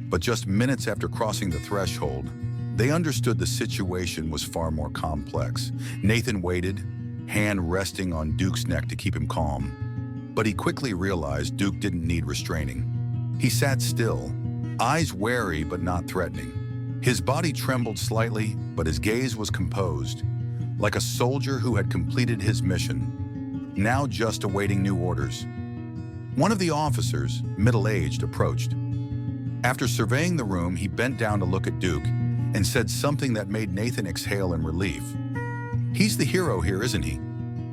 But just minutes after crossing the threshold, they understood the situation was far more complex. Nathan waited, hand resting on Duke's neck to keep him calm. But he quickly realized Duke didn't need restraining. He sat still, eyes wary but not threatening. His body trembled slightly, but his gaze was composed, like a soldier who had completed his mission, now just awaiting new orders. One of the officers, middle-aged, approached. After surveying the room, he bent down to look at Duke and said something that made Nathan exhale in relief. "He's the hero here, isn't he?"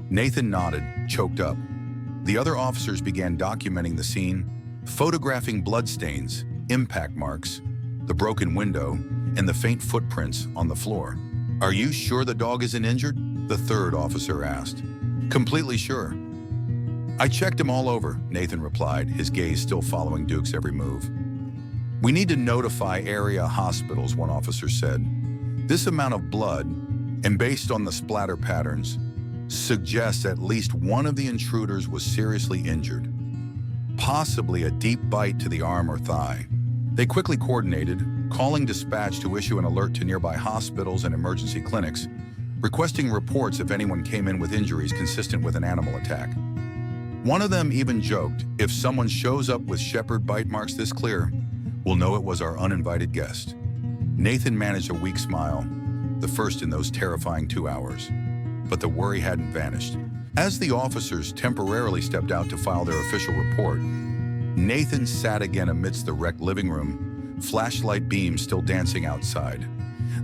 Nathan nodded, choked up. The other officers began documenting the scene, photographing bloodstains, impact marks, the broken window, and the faint footprints on the floor. "Are you sure the dog isn't injured?" the third officer asked. "Completely sure. I checked him all over," Nathan replied, his gaze still following Duke's every move. "We need to notify area hospitals," one officer said. "This amount of blood, and based on the splatter patterns, suggests at least one of the intruders was seriously injured, possibly a deep bite to the arm or thigh." They quickly coordinated, calling dispatch to issue an alert to nearby hospitals and emergency clinics, requesting reports if anyone came in with injuries consistent with an animal attack. One of them even joked, "If someone shows up with shepherd bite marks this clear, we'll know it was our uninvited guest." Nathan managed a weak smile, the first in those terrifying 2 hours. But the worry hadn't vanished. As the officers temporarily stepped out to file their official report, Nathan sat again amidst the wrecked living room, flashlight beams still dancing outside.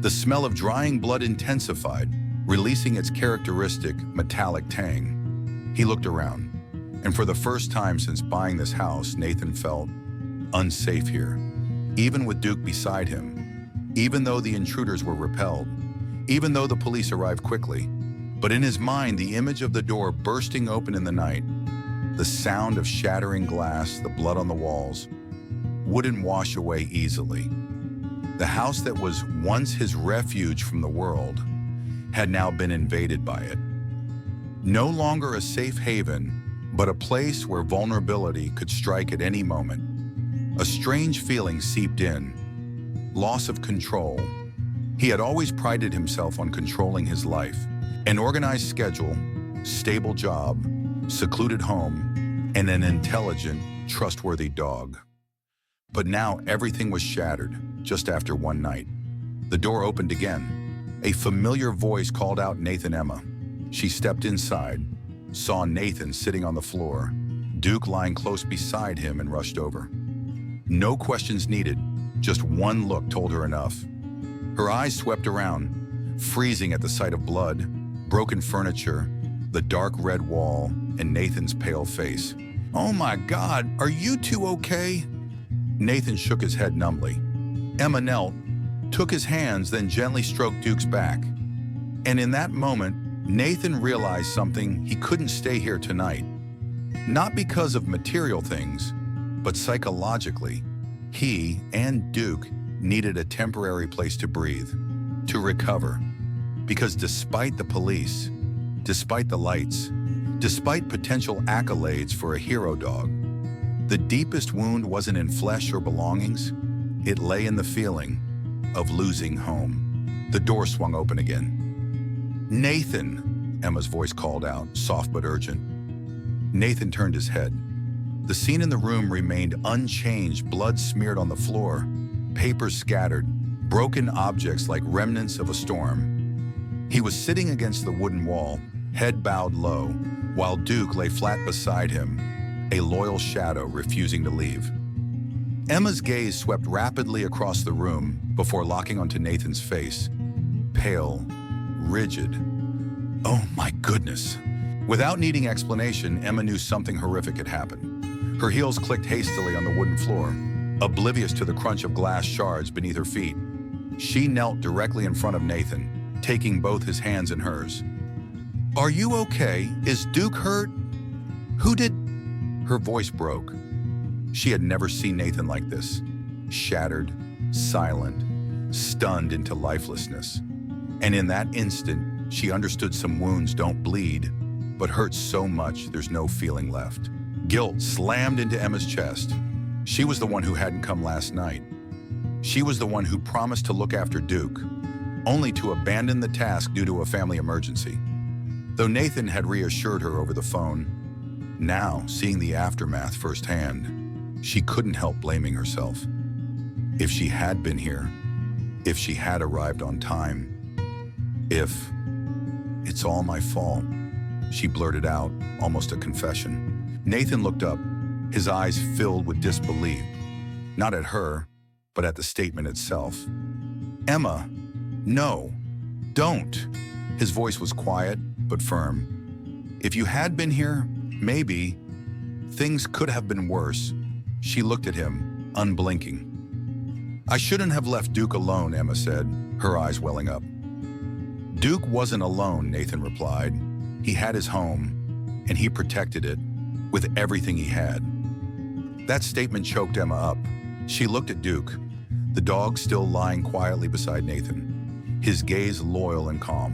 The smell of drying blood intensified, releasing its characteristic metallic tang. He looked around, and for the first time since buying this house, Nathan felt unsafe here. Even with Duke beside him, even though the intruders were repelled, even though the police arrived quickly. But in his mind, the image of the door bursting open in the night, the sound of shattering glass, the blood on the walls, wouldn't wash away easily. The house that was once his refuge from the world had now been invaded by it. No longer a safe haven, but a place where vulnerability could strike at any moment. A strange feeling seeped in, loss of control. He had always prided himself on controlling his life. An organized schedule, stable job, secluded home, and an intelligent, trustworthy dog. But now everything was shattered just after one night. The door opened again. A familiar voice called out Nathan Emma. She stepped inside, saw Nathan sitting on the floor, Duke lying close beside him, and rushed over. No questions needed, just one look told her enough. Her eyes swept around, freezing at the sight of blood, broken furniture, the dark red wall, and Nathan's pale face. "Oh my God, are you two okay?" Nathan shook his head numbly. Emma knelt, took his hands, then gently stroked Duke's back. And in that moment, Nathan realized something: he couldn't stay here tonight. Not because of material things, but psychologically. He and Duke needed a temporary place to breathe, to recover. Because despite the police, despite the lights, despite potential accolades for a hero dog, the deepest wound wasn't in flesh or belongings. It lay in the feeling of losing home. The door swung open again. "Nathan," Emma's voice called out, soft but urgent. Nathan turned his head. The scene in the room remained unchanged, blood smeared on the floor, papers scattered, broken objects like remnants of a storm. He was sitting against the wooden wall, head bowed low, while Duke lay flat beside him, a loyal shadow refusing to leave. Emma's gaze swept rapidly across the room before locking onto Nathan's face, pale, rigid. Oh my goodness. Without needing explanation, Emma knew something horrific had happened. Her heels clicked hastily on the wooden floor, oblivious to the crunch of glass shards beneath her feet. She knelt directly in front of Nathan, taking both his hands in hers. "Are you okay? Is Duke hurt? Who did—" Her voice broke. She had never seen Nathan like this, shattered, silent, stunned into lifelessness. And in that instant, she understood some wounds don't bleed, but hurt so much there's no feeling left. Guilt slammed into Emma's chest. She was the one who hadn't come last night. She was the one who promised to look after Duke, only to abandon the task due to a family emergency. Though Nathan had reassured her over the phone, now, seeing the aftermath firsthand, she couldn't help blaming herself. If she had been here, if she had arrived on time, if... "It's all my fault," she blurted out, almost a confession. Nathan looked up, his eyes filled with disbelief, not at her, but at the statement itself. "Emma, no, don't." His voice was quiet, but firm. "If you had been here, maybe things could have been worse." She looked at him, unblinking. "I shouldn't have left Duke alone," Emma said, her eyes welling up. "Duke wasn't alone," Nathan replied. "He had his home, and he protected it with everything he had." That statement choked Emma up. She looked at Duke, the dog still lying quietly beside Nathan, his gaze loyal and calm.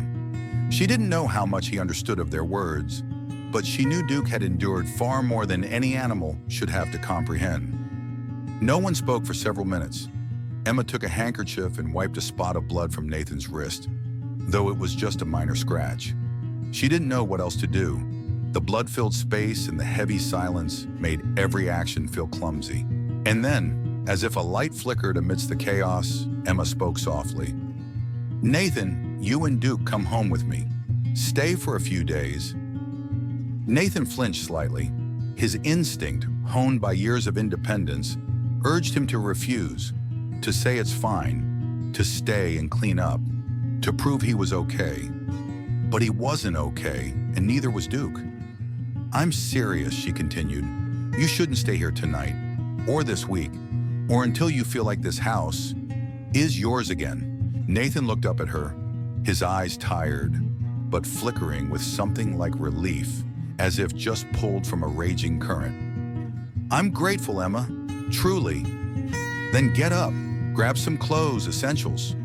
She didn't know how much he understood of their words, but she knew Duke had endured far more than any animal should have to comprehend. No one spoke for several minutes. Emma took a handkerchief and wiped a spot of blood from Nathan's wrist, though it was just a minor scratch. She didn't know what else to do. The blood-filled space and the heavy silence made every action feel clumsy. And then, as if a light flickered amidst the chaos, Emma spoke softly. "Nathan, you and Duke come home with me. Stay for a few days." Nathan flinched slightly. His instinct, honed by years of independence, urged him to refuse, to say it's fine, to stay and clean up, to prove he was okay. But he wasn't okay, and neither was Duke. "I'm serious," she continued. "You shouldn't stay here tonight, or this week, or until you feel like this house is yours again." Nathan looked up at her, his eyes tired, but flickering with something like relief, as if just pulled from a raging current. "I'm grateful, Emma, truly." "Then get up, grab some clothes, essentials.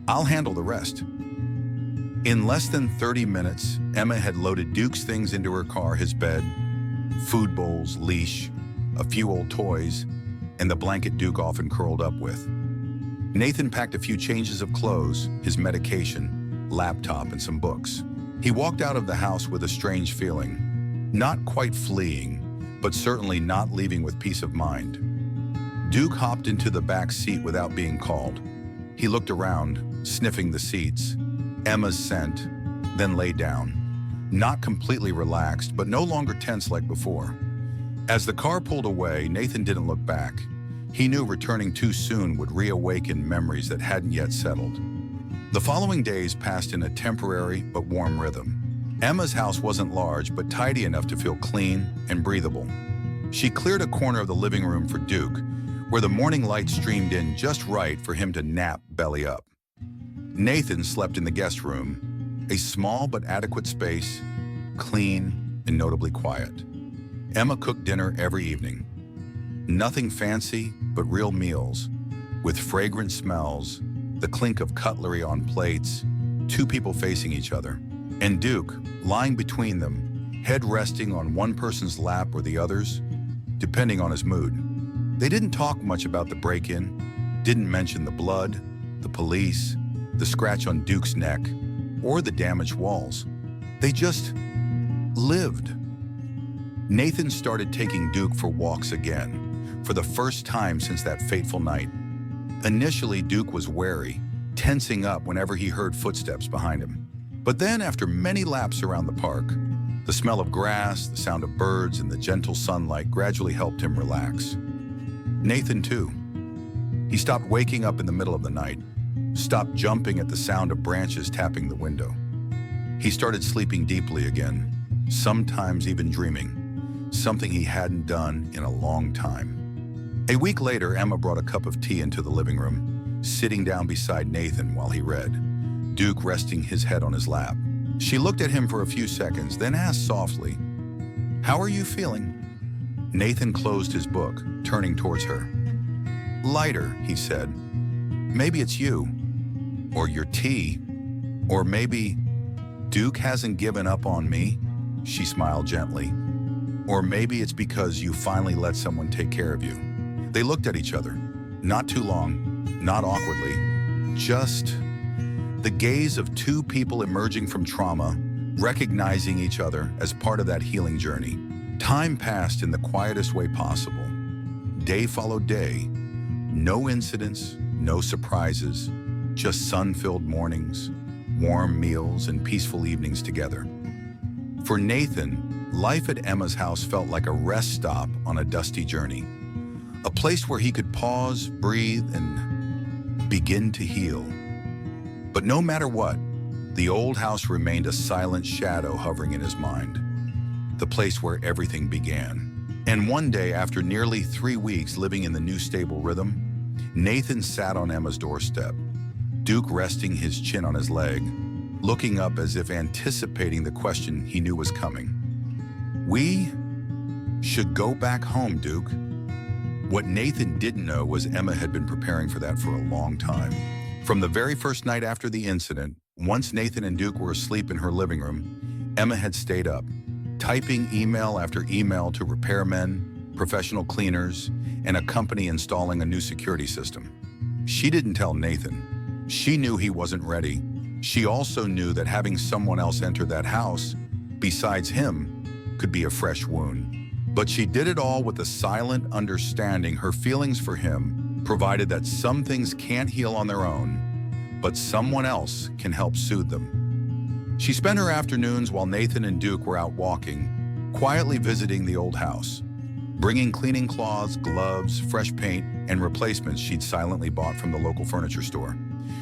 I'll handle the rest." In less than 30 minutes, Emma had loaded Duke's things into her car: his bed, food bowls, leash, a few old toys, and the blanket Duke often curled up with. Nathan packed a few changes of clothes, his medication, laptop, and some books. He walked out of the house with a strange feeling, not quite fleeing, but certainly not leaving with peace of mind. Duke hopped into the back seat without being called. He looked around, sniffing the seats, Emma's scent, then lay down, not completely relaxed, but no longer tense like before. As the car pulled away, Nathan didn't look back. He knew returning too soon would reawaken memories that hadn't yet settled. The following days passed in a temporary but warm rhythm. Emma's house wasn't large, but tidy enough to feel clean and breathable. She cleared a corner of the living room for Duke, where the morning light streamed in just right for him to nap belly up. Nathan slept in the guest room, a small but adequate space, clean and notably quiet. Emma cooked dinner every evening. Nothing fancy, but real meals, with fragrant smells, the clink of cutlery on plates, two people facing each other, and Duke lying between them, head resting on one person's lap or the other's, depending on his mood. They didn't talk much about the break-in, didn't mention the blood, the police, the scratch on Duke's neck, or the damaged walls. They just lived. Nathan started taking Duke for walks again, for the first time since that fateful night. Initially, Duke was wary, tensing up whenever he heard footsteps behind him. But then, after many laps around the park, the smell of grass, the sound of birds, and the gentle sunlight gradually helped him relax. Nathan, too. He stopped waking up in the middle of the night, stopped jumping at the sound of branches tapping the window. He started sleeping deeply again, sometimes even dreaming, something he hadn't done in a long time. A week later, Emma brought a cup of tea into the living room, sitting down beside Nathan while he read, Duke resting his head on his lap. She looked at him for a few seconds, then asked softly, "How are you feeling?" Nathan closed his book, turning towards her. "Lighter," he said. "Maybe it's you, or your tea, or maybe Duke hasn't given up on me," she smiled gently. "Or maybe it's because you finally let someone take care of you." They looked at each other, not too long, not awkwardly, just the gaze of two people emerging from trauma, recognizing each other as part of that healing journey. Time passed in the quietest way possible. Day followed day, no incidents, no surprises, just sun-filled mornings, warm meals, and peaceful evenings together. For Nathan, life at Emma's house felt like a rest stop on a dusty journey. A place where he could pause, breathe, and begin to heal. But no matter what, the old house remained a silent shadow hovering in his mind. The place where everything began. And one day, after nearly 3 weeks living in the new stable rhythm, Nathan sat on Emma's doorstep, Duke resting his chin on his leg, looking up as if anticipating the question he knew was coming. "We should go back home, Duke." What Nathan didn't know was Emma had been preparing for that for a long time. From the very first night after the incident, once Nathan and Duke were asleep in her living room, Emma had stayed up, typing email after email to repairmen, professional cleaners, and a company installing a new security system. She didn't tell Nathan. She knew he wasn't ready. She also knew that having someone else enter that house, besides him, could be a fresh wound. But she did it all with a silent understanding her feelings for him, provided that some things can't heal on their own, but someone else can help soothe them. She spent her afternoons while Nathan and Duke were out walking, quietly visiting the old house, bringing cleaning cloths, gloves, fresh paint, and replacements she'd silently bought from the local furniture store.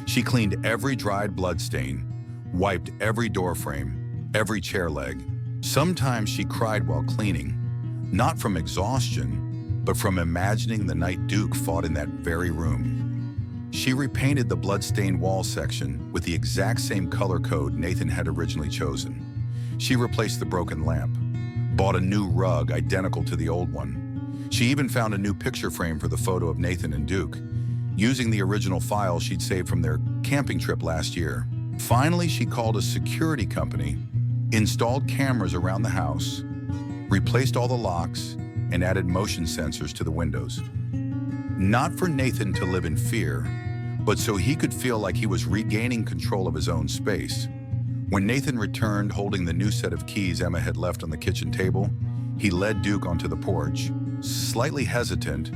She cleaned every dried blood stain, wiped every door frame, every chair leg. Sometimes she cried while cleaning, not from exhaustion, but from imagining the night Duke fought in that very room. She repainted the blood-stained wall section with the exact same color code Nathan had originally chosen. She replaced the broken lamp, bought a new rug identical to the old one. She even found a new picture frame for the photo of Nathan and Duke, using the original file she'd saved from their camping trip last year. Finally, she called a security company, installed cameras around the house, replaced all the locks, and added motion sensors to the windows. Not for Nathan to live in fear, but so he could feel like he was regaining control of his own space. When Nathan returned holding the new set of keys Emma had left on the kitchen table, he led Duke onto the porch, slightly hesitant,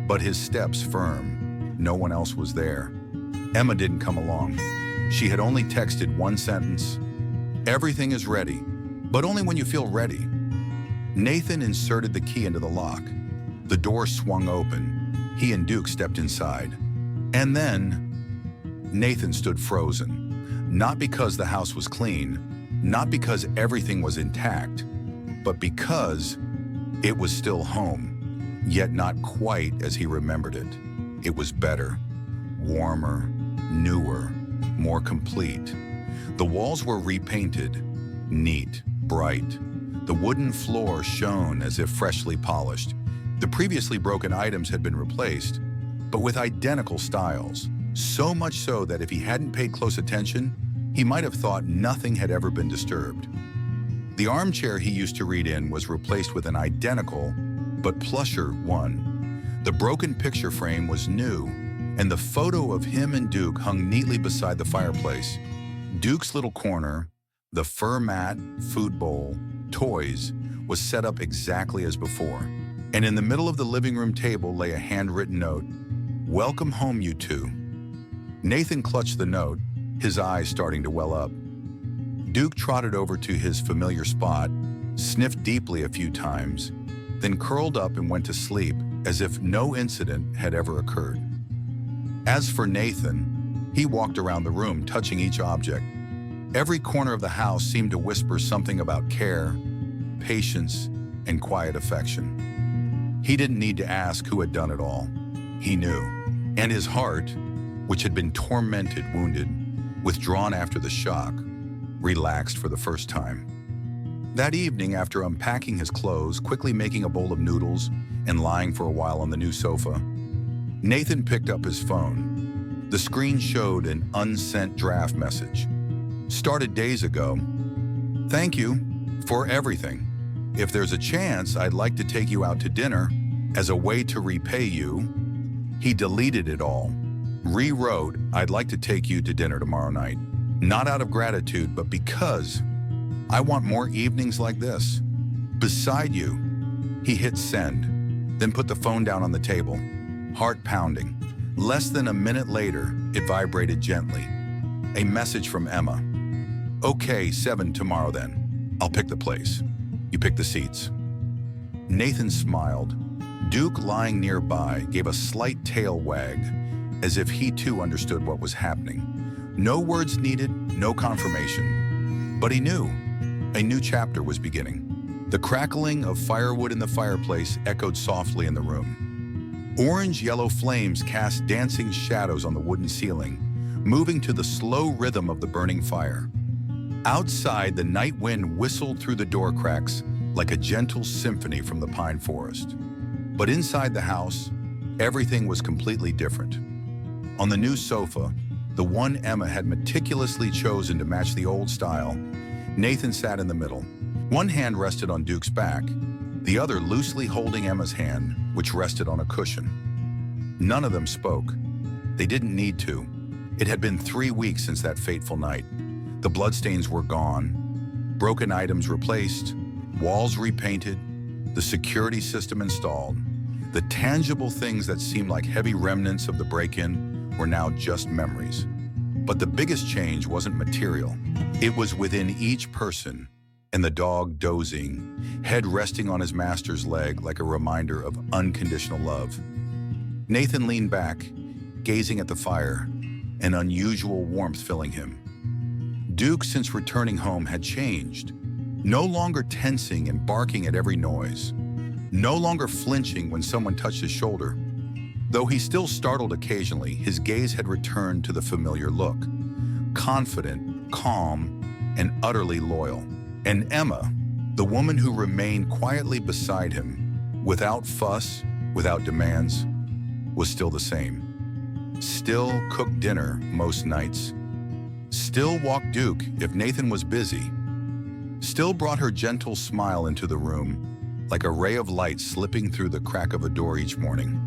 but his steps firm. No one else was there. Emma didn't come along. She had only texted one sentence, "Everything is ready, but only when you feel ready." Nathan inserted the key into the lock. The door swung open. He and Duke stepped inside. And then, Nathan stood frozen. Not because the house was clean, not because everything was intact, but because It was still home, yet not quite as he remembered it. It was better, warmer, newer, more complete. The walls were repainted, neat, bright. The wooden floor shone as if freshly polished. The previously broken items had been replaced, but with identical styles, so much so that if he hadn't paid close attention, he might have thought nothing had ever been disturbed. The armchair he used to read in was replaced with an identical, but plusher one. The broken picture frame was new, and the photo of him and Duke hung neatly beside the fireplace. Duke's little corner, the fur mat, food bowl, toys, was set up exactly as before. And in the middle of the living room table lay a handwritten note, "Welcome home, you two." Nathan clutched the note, his eyes starting to well up. Duke trotted over to his familiar spot, sniffed deeply a few times, then curled up and went to sleep as if no incident had ever occurred. As for Nathan, he walked around the room, touching each object. Every corner of the house seemed to whisper something about care, patience, and quiet affection. He didn't need to ask who had done it all. He knew. And his heart, which had been tormented, wounded, withdrawn after the shock, relaxed for the first time. That evening, after unpacking his clothes, quickly making a bowl of noodles, and lying for a while on the new sofa, Nathan picked up his phone. The screen showed an unsent draft message. Started days ago. "Thank you for everything. If there's a chance, I'd like to take you out to dinner as a way to repay you." He deleted it all. Rewrote, "I'd like to take you to dinner tomorrow night. Not out of gratitude, but because I want more evenings like this. Beside you." He hit send, then put the phone down on the table, heart pounding. Less than a minute later, it vibrated gently. A message from Emma. "Okay, 7 tomorrow then. I'll pick the place. You pick the seats." Nathan smiled. Duke, lying nearby, gave a slight tail wag, as if he too understood what was happening. No words needed, no confirmation. But he knew. A new chapter was beginning. The crackling of firewood in the fireplace echoed softly in the room. Orange-yellow flames cast dancing shadows on the wooden ceiling, moving to the slow rhythm of the burning fire. Outside, the night wind whistled through the door cracks like a gentle symphony from the pine forest. But inside the house, everything was completely different. On the new sofa, the one Emma had meticulously chosen to match the old style, Nathan sat in the middle. One hand rested on Duke's back, the other loosely holding Emma's hand, which rested on a cushion. None of them spoke. They didn't need to. It had been 3 weeks since that fateful night. The bloodstains were gone, broken items replaced, walls repainted, the security system installed. The tangible things that seemed like heavy remnants of the break-in were now just memories. But the biggest change wasn't material. It was within each person, and the dog dozing, head resting on his master's leg like a reminder of unconditional love. Nathan leaned back, gazing at the fire, an unusual warmth filling him. Duke, since returning home, had changed. No longer tensing and barking at every noise. No longer flinching when someone touched his shoulder. Though he still startled occasionally, his gaze had returned to the familiar look. Confident, calm, and utterly loyal. And Emma, the woman who remained quietly beside him, without fuss, without demands, was still the same. Still cooked dinner most nights. Still walked Duke if Nathan was busy. Still brought her gentle smile into the room, like a ray of light slipping through the crack of a door each morning.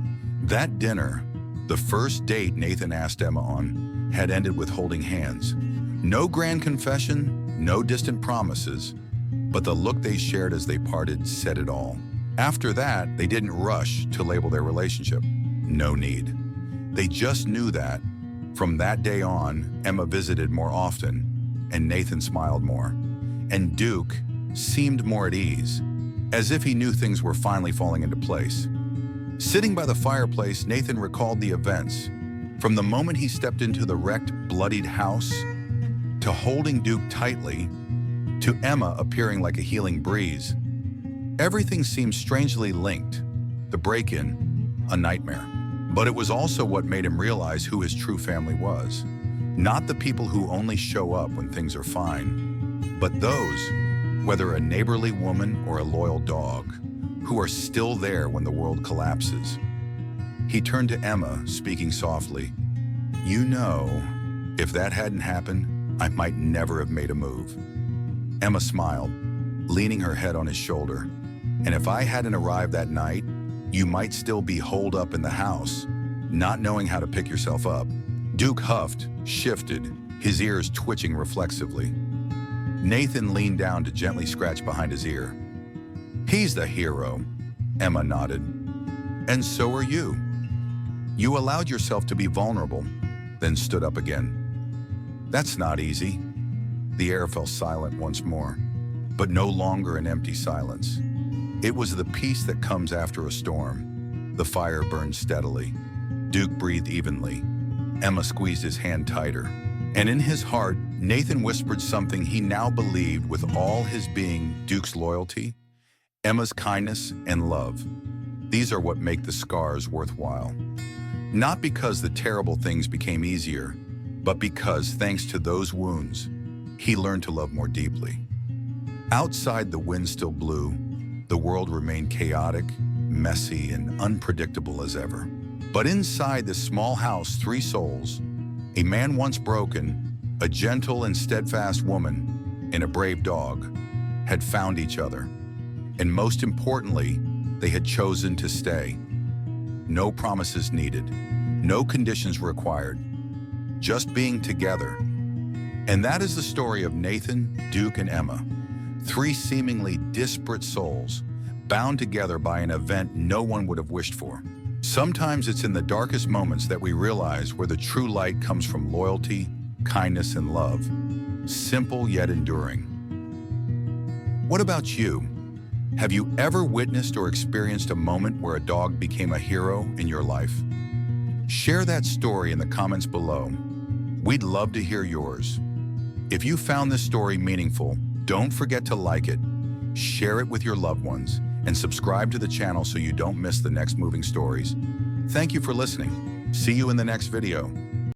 That dinner, the first date Nathan asked Emma on, had ended with holding hands. No grand confession, no distant promises, but the look they shared as they parted said it all. After that, they didn't rush to label their relationship. No need. They just knew that, from that day on, Emma visited more often, and Nathan smiled more. And Duke seemed more at ease, as if he knew things were finally falling into place. Sitting by the fireplace, Nathan recalled the events, from the moment he stepped into the wrecked, bloodied house, to holding Duke tightly, to Emma appearing like a healing breeze. Everything seemed strangely linked. The break-in, a nightmare. But it was also what made him realize who his true family was. Not the people who only show up when things are fine, but those, whether a neighborly woman or a loyal dog, who are still there when the world collapses. He turned to Emma, speaking softly. "You know, if that hadn't happened, I might never have made a move." Emma smiled, leaning her head on his shoulder. "And if I hadn't arrived that night, you might still be holed up in the house, not knowing how to pick yourself up." Duke huffed, shifted, his ears twitching reflexively. Nathan leaned down to gently scratch behind his ear. "He's the hero," Emma nodded. "And so are you. You allowed yourself to be vulnerable, then stood up again." "That's not easy." The air fell silent once more, but no longer an empty silence. It was the peace that comes after a storm. The fire burned steadily. Duke breathed evenly. Emma squeezed his hand tighter. And in his heart, Nathan whispered something he now believed with all his being: Duke's loyalty, Emma's kindness and love. These are what make the scars worthwhile. Not because the terrible things became easier, but because, thanks to those wounds, he learned to love more deeply. Outside, the wind still blew. The world remained chaotic, messy, and unpredictable as ever. But inside this small house, three souls, a man once broken, a gentle and steadfast woman, and a brave dog, had found each other. And most importantly, they had chosen to stay. No promises needed, no conditions required, just being together. And that is the story of Nathan, Duke, and Emma. Three seemingly disparate souls, bound together by an event no one would have wished for. Sometimes it's in the darkest moments that we realize where the true light comes from: loyalty, kindness, and love. Simple yet enduring. What about you? Have you ever witnessed or experienced a moment where a dog became a hero in your life? Share that story in the comments below. We'd love to hear yours. If you found this story meaningful, don't forget to like it, share it with your loved ones, and subscribe to the channel so you don't miss the next moving stories. Thank you for listening. See you in the next video.